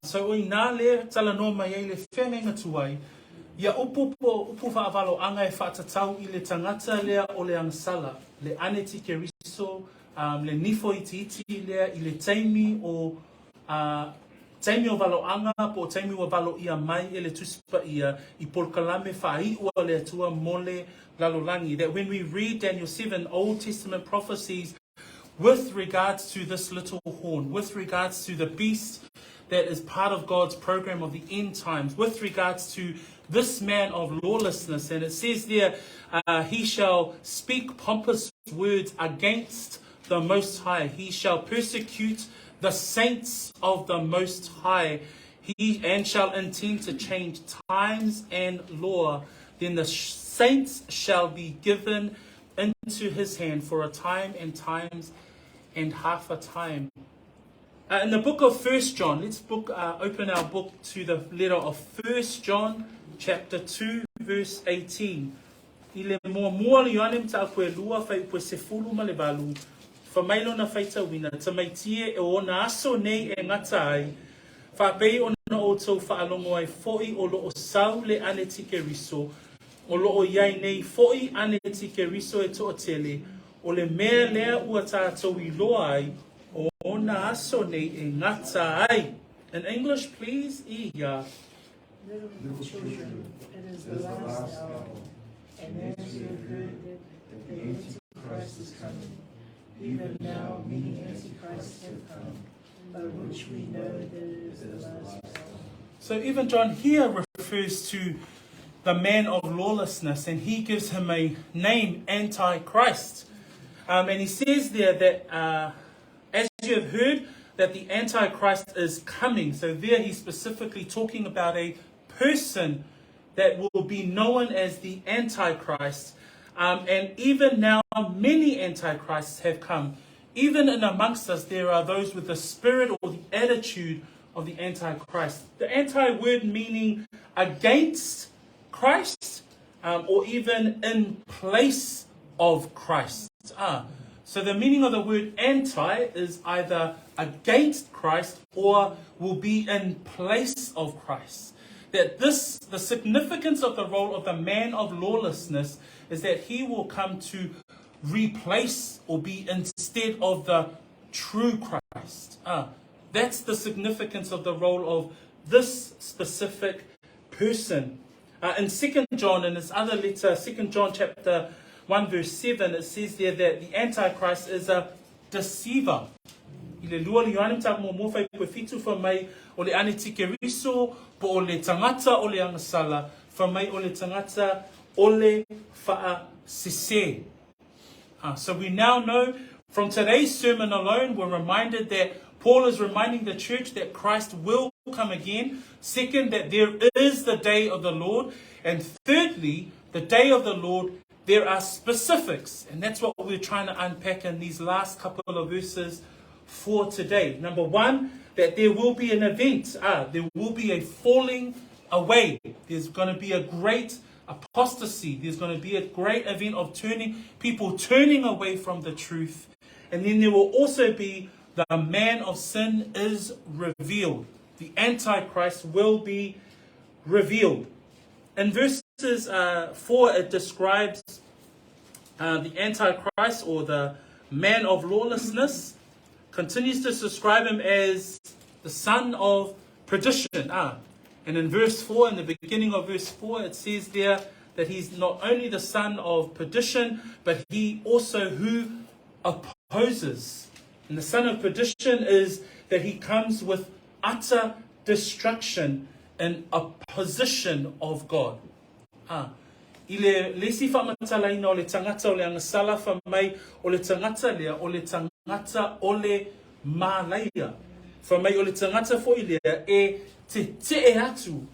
A: So I nā le talanoa mai le whenga tuai. Ia upu whaavalo anga e whaatatau I le tangata lea o le agasala, le aneti ke riso, le nifo I titi lea I le taimi o valo anga po taimi o valo ia mai e le tusipa ia I polkalame whai ua le atua mole lalolangi. That when we read Daniel 7 Old Testament prophecies with regards to this little horn, with regards to the beast that is part of God's program of the end times, with regards to this man of lawlessness. And it says there, he shall speak pompous words against the Most High. He shall persecute the saints of the Most High. And shall intend to change times and law. Then the saints shall be given into his hand for a time and times and half a time. In the book of 1 John, let's open our book to the letter of 1 John, chapter 2, verse 18. Ile mua Ioane mta koe lua fai ue se fulu ma le balu. Whamailo na whaita wina, tamaitie e o na aso nei e ngata ai. Whapei o na o tau whaalongo ai foi o loo sau le ane tike riso. O loo iai nei foi ane tike riso e toa tele. O le mea lea ua tātou I loa ai. O na aso nei e ngata ai. In English, please, ia.
B: Little children, it is the last hour, and as you have heard that the Antichrist is coming, even now many Antichrists have come, by which we know that it is the last hour.
A: So even John here refers to the man of lawlessness, and he gives him a name, Antichrist. And he says there that, as you have heard, that the Antichrist is coming. So there he's specifically talking about a person that will be known as the Antichrist. And even now, many Antichrists have come. Even in amongst us, there are those with the spirit or the attitude of the Antichrist. The anti-word meaning against Christ, or even in place of Christ. So the meaning of the word anti is either against Christ or will be in place of Christ. That the significance of the role of the man of lawlessness is that he will come to replace or be instead of the true Christ. That's the significance of the role of this specific person. In 2 John, in his other letter, 2 John chapter 1 verse 7, it says there that the Antichrist is a deceiver. I le lua li ane tak mo fai koe fitu wha mai o le ane tike riso po o le tangata o le agasala wha mai o le tangata o le wha sise. So we now know from today's sermon alone, we're reminded that Paul is reminding the church that Christ will come again. Second, that there is the day of the Lord. And thirdly, the day of the Lord, there are specifics. And that's what we're trying to unpack in these last couple of verses for today. Number one, that there will be an event. There will be a falling away. There's going to be a great apostasy. There's going to be a great event of people turning away from the truth. And then there will also be the man of sin is revealed. The Antichrist will be revealed. In verses 4, it describes the Antichrist, or the man of lawlessness, continues to describe him as the son of perdition. And in verse 4, in the beginning of verse 4, it says there that he's not only the son of perdition, but he also who opposes. And the son of perdition is that he comes with utter destruction and opposition of God. I le lesi whamatalaina o le tangata o le agasala whamai o le tangata lea o le tangata o le mālaia. Whamai o le tangata fo i lea e te atu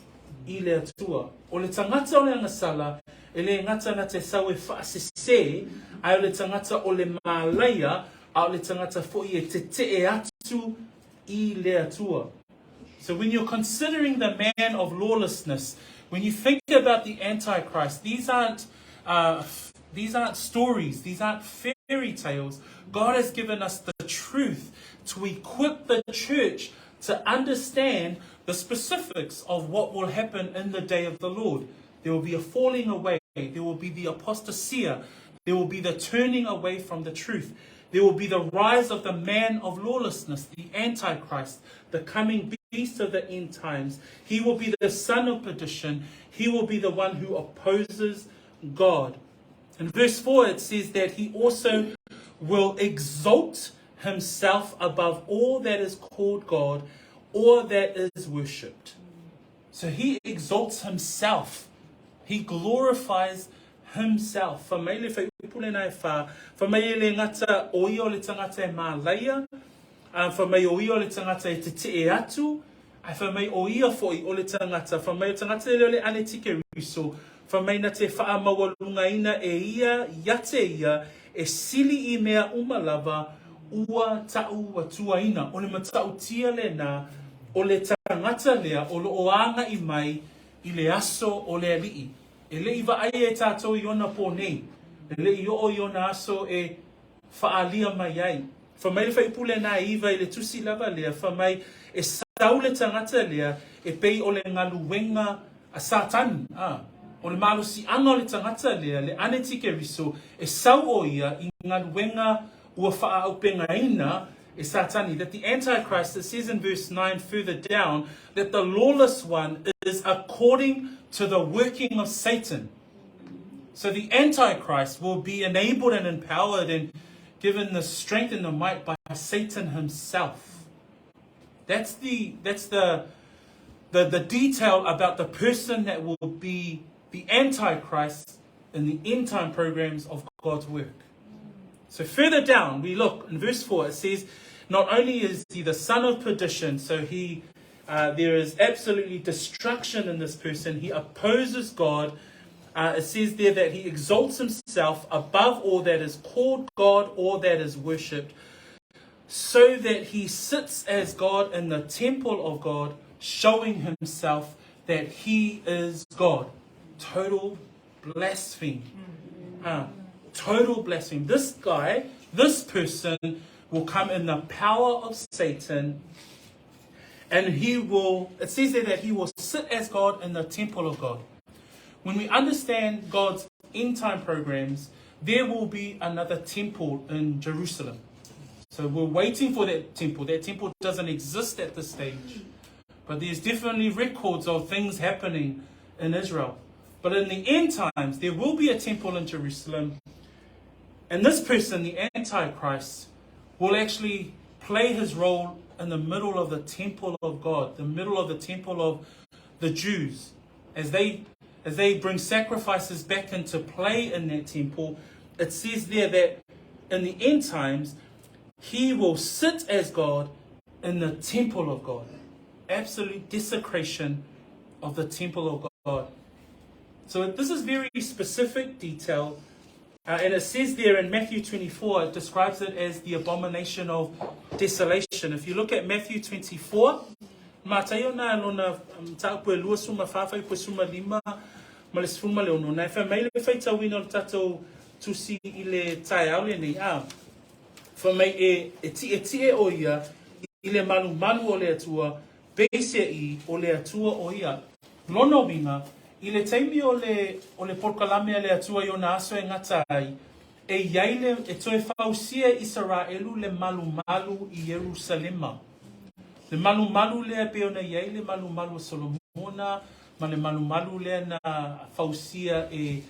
A: i le atua. O le tangata o le agasala e le ngata na te sau e whaasese ai o le tangata o le mālaia a o le tangata fo i e te atu i le atua. So when you're considering the man of lawlessness, when you think about the Antichrist, these aren't stories, these aren't fairy tales. God has given us the truth to equip the church to understand the specifics of what will happen in the day of the Lord. There will be a falling away, there will be the apostasia, there will be the turning away from the truth. There will be the rise of the man of lawlessness, the Antichrist, the coming beast of the end times. He will be the son of perdition. He will be the one who opposes God. In verse 4, it says that he also will exalt himself above all that is called God or that is worshipped. So he exalts himself. He glorifies himself. Whamai le whai upule nai wha, whamai le ngata oi o le tangata e mālaia, whamai oi o le tangata e te atu, whamai oi o foi o le tangata, whamai o tangata le ole ane tike riso, whamai na te wha mawalunga ina e ia, iate ia, e sili I mea umalava, ua tau watua ina, o le matau tia le na, o le tangata lea, o le oanga I mai, I le aso o le alii. E le iwa ai e tātou I ona pō nei. E le I o ona aso e whaalia mai ai. Whamai le whaipule nā iwa I le tusi lava lea. Whamai e sau le tangata lea e pei o le ngaluwenga a Satan. O le malusi anga o le tangata lea, le ane tike riso, e sau o ia I ngaluwenga ua whaaupenga ina e Satani. That the Antichrist, it says in verse 9 further down, that the lawless one is according to the working of Satan. So the Antichrist will be enabled and empowered and given the strength and the might by Satan himself. That's the detail about the person that will be the Antichrist in the end time programs of God's work. So further down, we look in verse 4, it says, not only is he the son of perdition, so there is absolutely destruction in this person. He opposes God. It says there that he exalts himself above all that is called God or that is worshipped, so that he sits as God in the temple of God, showing himself that he is God. Total blasphemy. Total blasphemy. This guy this person will come in the power of Satan, and it says there that he will sit as God in the temple of God. When we understand God's end time programs, there will be another temple in Jerusalem. So we're waiting for that temple. That temple doesn't exist at this stage. But there's definitely records of things happening in Israel. But in the end times, there will be a temple in Jerusalem. And this person, the Antichrist, will actually play his role in the middle of the temple of God, the middle of the temple of the Jews. As they bring sacrifices back into play in that temple, it says there that in the end times, he will sit as God in the temple of God. Absolute desecration of the temple of God. So this is very specific detail. And it says there in Matthew 24, it describes it as the abomination of desolation. If you look at Matthew 24, for me e o ia i le malu o le atua beise I o le atua o ia lono winga i le taimi o le porkalame le atua I o na aso e ngatai e iaile e toe fausia Israelu le malu I Jerusalema le malu le pe ona iaile malu Solomona ma le malu le na fausia e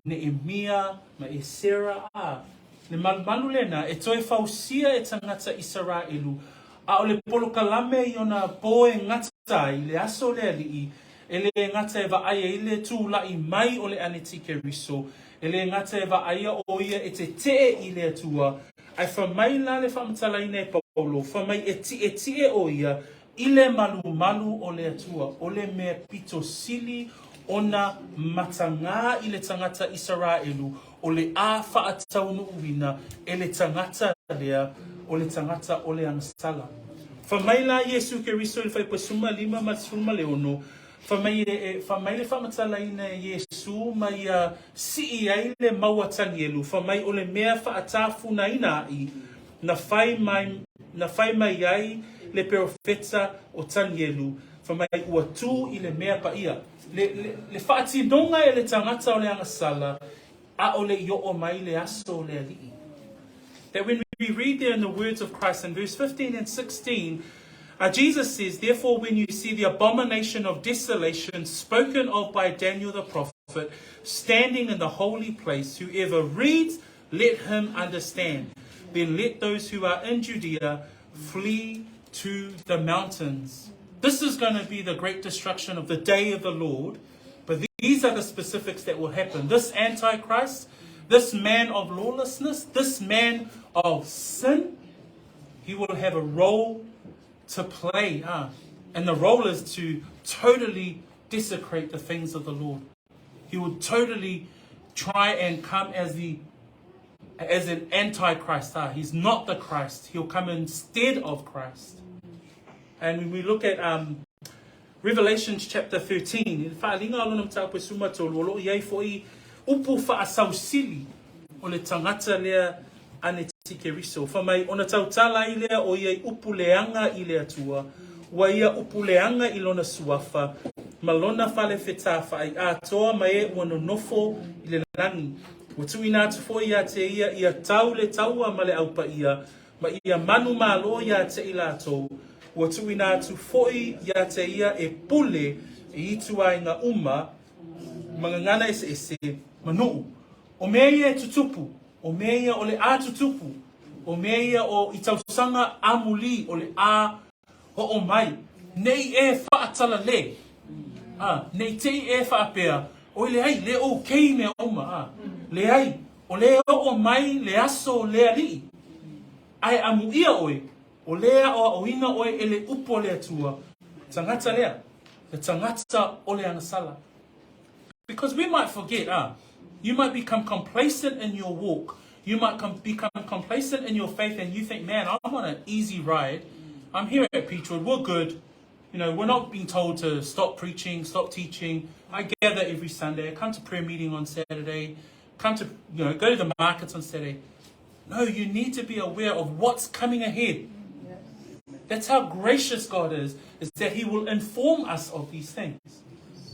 A: Nehemia ma e Sarah le malu lena e toe fausia e tangata Israelu a o le polokalame I ona poe ngata I le aso le alii e le ngata e vaaya I le tūlai mai o le anetike riso e le ngata e vaaya o ia e te I le atua ai whamai la le whamatalaina e Paulo whamai e tie o ia I le malu o le atua o le mea pito sili ona matanga I le tangata Israelu o le a whaataunu uwina e le tangata lea o le tangata o le agasala. Whamai la Yesu Keriso le whaipasuma lima matsuma le ono. Whamai le whamatalaina Yesu mai si ai le mauatangi elu. Whamai o le mea whaatafuna ina I na whai mai ai le profeta o tangi elu. Whamai ua tū I le mea pa ia. Le whaatinonga e le tangata o le agasala a o le yo o mai le aso le alii. That when we read there in the words of Christ in verse 15 and 16, Jesus says, therefore when you see the abomination of desolation spoken of by Daniel the prophet, standing in the holy place, whoever reads, let him understand. Then let those who are in Judea flee to the mountains. This is going to be the great destruction of the day of the Lord. But these are the specifics that will happen. This Antichrist, this man of lawlessness, this man of sin, he will have a role to play. And the role is to totally desecrate the things of the Lord. He will totally try and come as an Antichrist. He's not the Christ. He'll come instead of Christ. And when we look at Revelation chapter 13, upu whaasausili o le tangata lea anetike riso. Whamai ona tautala I lea o iei upu leanga I lea tua, wa ia upu leanga I lona suafa, malona fale whetawha ai atoa mai ua nonofo I le langi. Watu ina atu fo ia te ia tau le taua ma le aupa ia, ma ia manu malo ia te ila atou. Watu ina atu foi ia te ia e pule I itu ai ngā uma, mangangana ese manu. O mea ia tutupu, o mea ia o le a tutupu, o mea ia o I tausanga amuli o le a ho o mai. Nei e whaatala le. Nei te e whaapea. O le ai, le o kei mea oma. Le ai, o le o mai, le aso le ali. Ai amu ia oe. O lea o oina oe e le upo le atua. Tangata lea. Le tangata o le agasala. Because we might forget, you might become complacent in your walk. You might become complacent in your faith and you think, man, I'm on an easy ride. I'm here at Peachwood. We're good. You know, we're not being told to stop preaching, stop teaching. I gather every Sunday. I come to prayer meeting on Saturday. Go to the markets on Saturday. No, you need to be aware of what's coming ahead. That's how gracious God is that he will inform us of these things.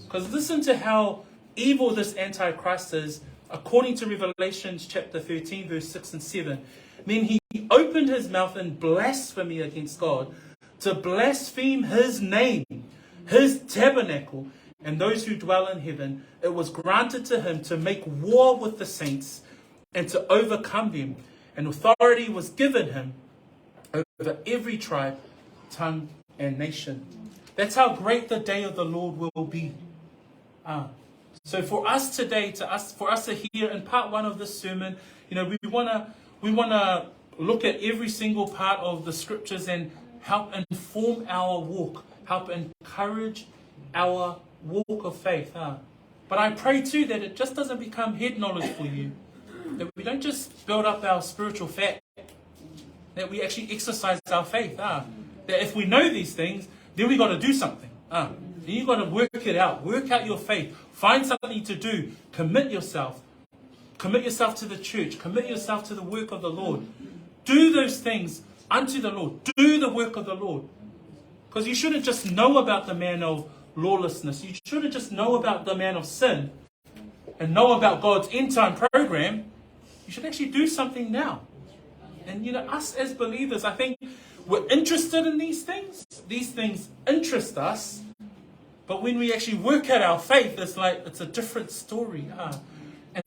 A: Because listen to how evil this Antichrist is, according to Revelation chapter 13, verse 6 and 7. Then he opened his mouth in blasphemy against God, to blaspheme his name, his tabernacle, and those who dwell in heaven. It was granted to him to make war with the saints and to overcome them. And authority was given him over every tribe, tongue, and nation. That's how great the day of the Lord will be. So for us today, for us to hear in part one of this sermon, we wanna look at every single part of the scriptures and help inform our walk, help encourage our walk of faith. But I pray too that it just doesn't become head knowledge for you. That we don't just build up our spiritual fat, that we actually exercise our faith. That if we know these things, then we got to do something. Then you got to work it out. Work out your faith. Find something to do. Commit yourself. Commit yourself to the church. Commit yourself to the work of the Lord. Do those things unto the Lord. Do the work of the Lord. Because you shouldn't just know about the man of lawlessness. You shouldn't just know about the man of sin and know about God's end time program. You should actually do something now. And us as believers, I think we're interested in these things. These things interest us. But when we actually work out our faith, it's a different story.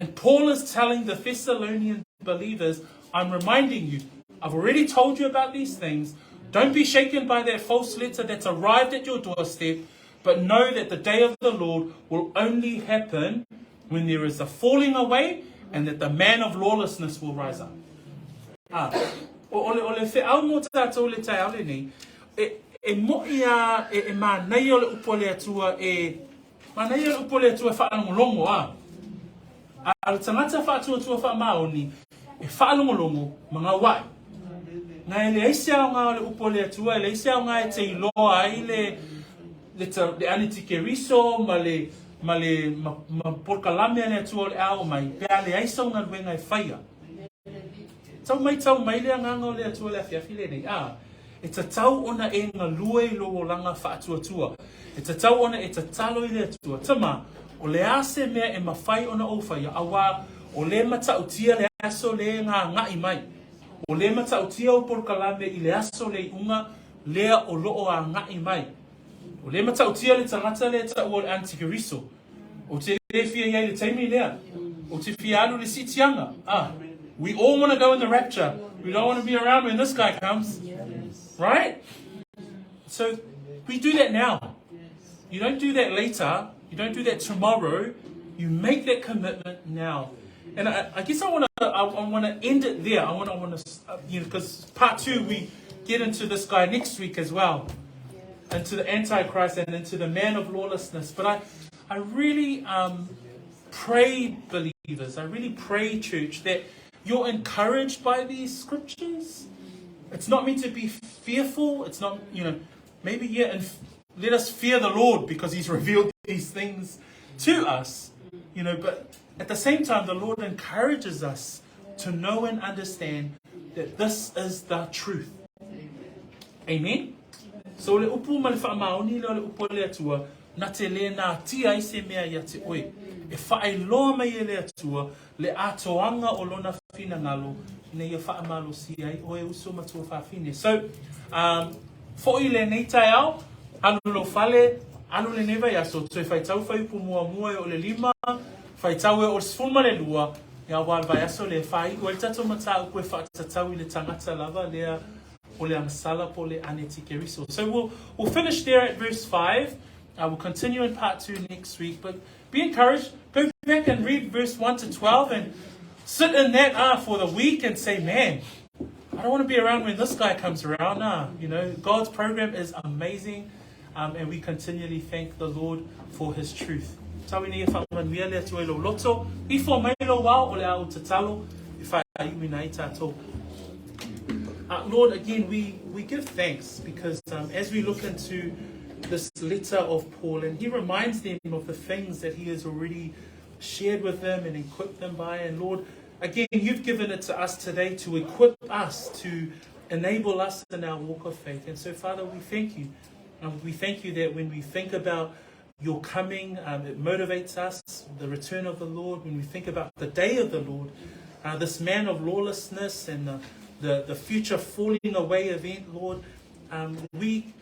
A: And Paul is telling the Thessalonian believers, I'm reminding you, I've already told you about these things. Don't be shaken by that false letter that's arrived at your doorstep, but know that the day of the Lord will only happen when there is a falling away and that the man of lawlessness will rise up. O le whiau mo tātou le tai aole nei, e moia e mānei o le upo le atua mānei o le upo le atua whaalongolongo a le tangata whaatua whaamaoni e whaalongolongo mga wai. Ngai le eisia o ngā o le upo le atua, le eisia o ngā e te iloa ai le anitike riso ma porkalame le atua o le ao mai, pea le eisia o ngā luenga e whaia. Tau mai lea nganga o lea tua lea whiawhi le nei. E ta tau ona e ngā lua i logo langa whaatua. E ta tau ona e ta talo i lea tua. Tama, o le ase mea e mawhai ona o whaia. Awa, o le mata utia le aso le ngā ngai mai. O le mata utia o porkalame i le aso le unga lea o loo a ngai mai. O le mata utia le tangata le ta ua le antikiriso. O te le fia iai le taimi lea. O te fia alu le sitianga. We all want to go in the rapture. We don't want to be around when this guy comes. Yes. Right? So we do that now. You don't do that later. You don't do that tomorrow. You make that commitment now. And I guess I want to end it there. I want to because part 2 we get into this guy next week as well, into the Antichrist and into the man of lawlessness. But I really pray, believers. I really pray, church, that you're encouraged by these scriptures. It's not meant to be fearful. It's not, maybe, and let us fear the Lord because he's revealed these things to us, but at the same time, the Lord encourages us to know and understand that this is the truth. Amen? So, le upu ma le whaamaoni le upu le atua, na te le na tia i se mea ia te oe. E whaailoa mai e le atua, le atoanga o lona whina ngalo, ne ia whaamalo si ai, oe uso matua whaafine. So, fo I le nei tai au, alu lo fale, alu le neva ia so, so whai tau whai upu mua o le 5, whai tau e o sfuma le 2, ia wal vai aso le whai, o le tato mata upu e whaatatau I le tangata lava, lea o le agasala po le anetike riso. So we'll finish there at verse 5. We'll continue in part 2 next week, but be encouraged. Go back and read verse 1 to 12 and sit in that for the week and say, man, I don't want to be around when this guy comes around. God's program is amazing, and we continually thank the Lord for his truth. Lord, again, we give thanks because as we look into this letter of Paul, and he reminds them of the things that he has already shared with them and equipped them by. And Lord, again, you've given it to us today to equip us, to enable us in our walk of faith. And so, Father, we thank you. And we thank you that when we think about your coming, it motivates us, the return of the Lord. When we think about the day of the Lord, this man of lawlessness and the future falling away event, Lord, we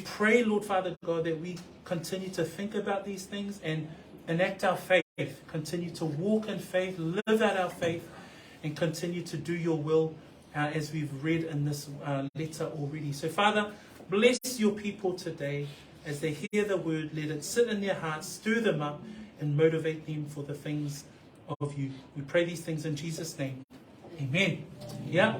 A: pray, Lord Father God, that we continue to think about these things and enact our faith, continue to walk in faith, live out our faith, and continue to do your will as we've read in this letter already. So, Father, bless your people today as they hear the word. Let it sit in their hearts, stir them up, and motivate them for the things of you. We pray these things in Jesus' name. Amen. Yeah.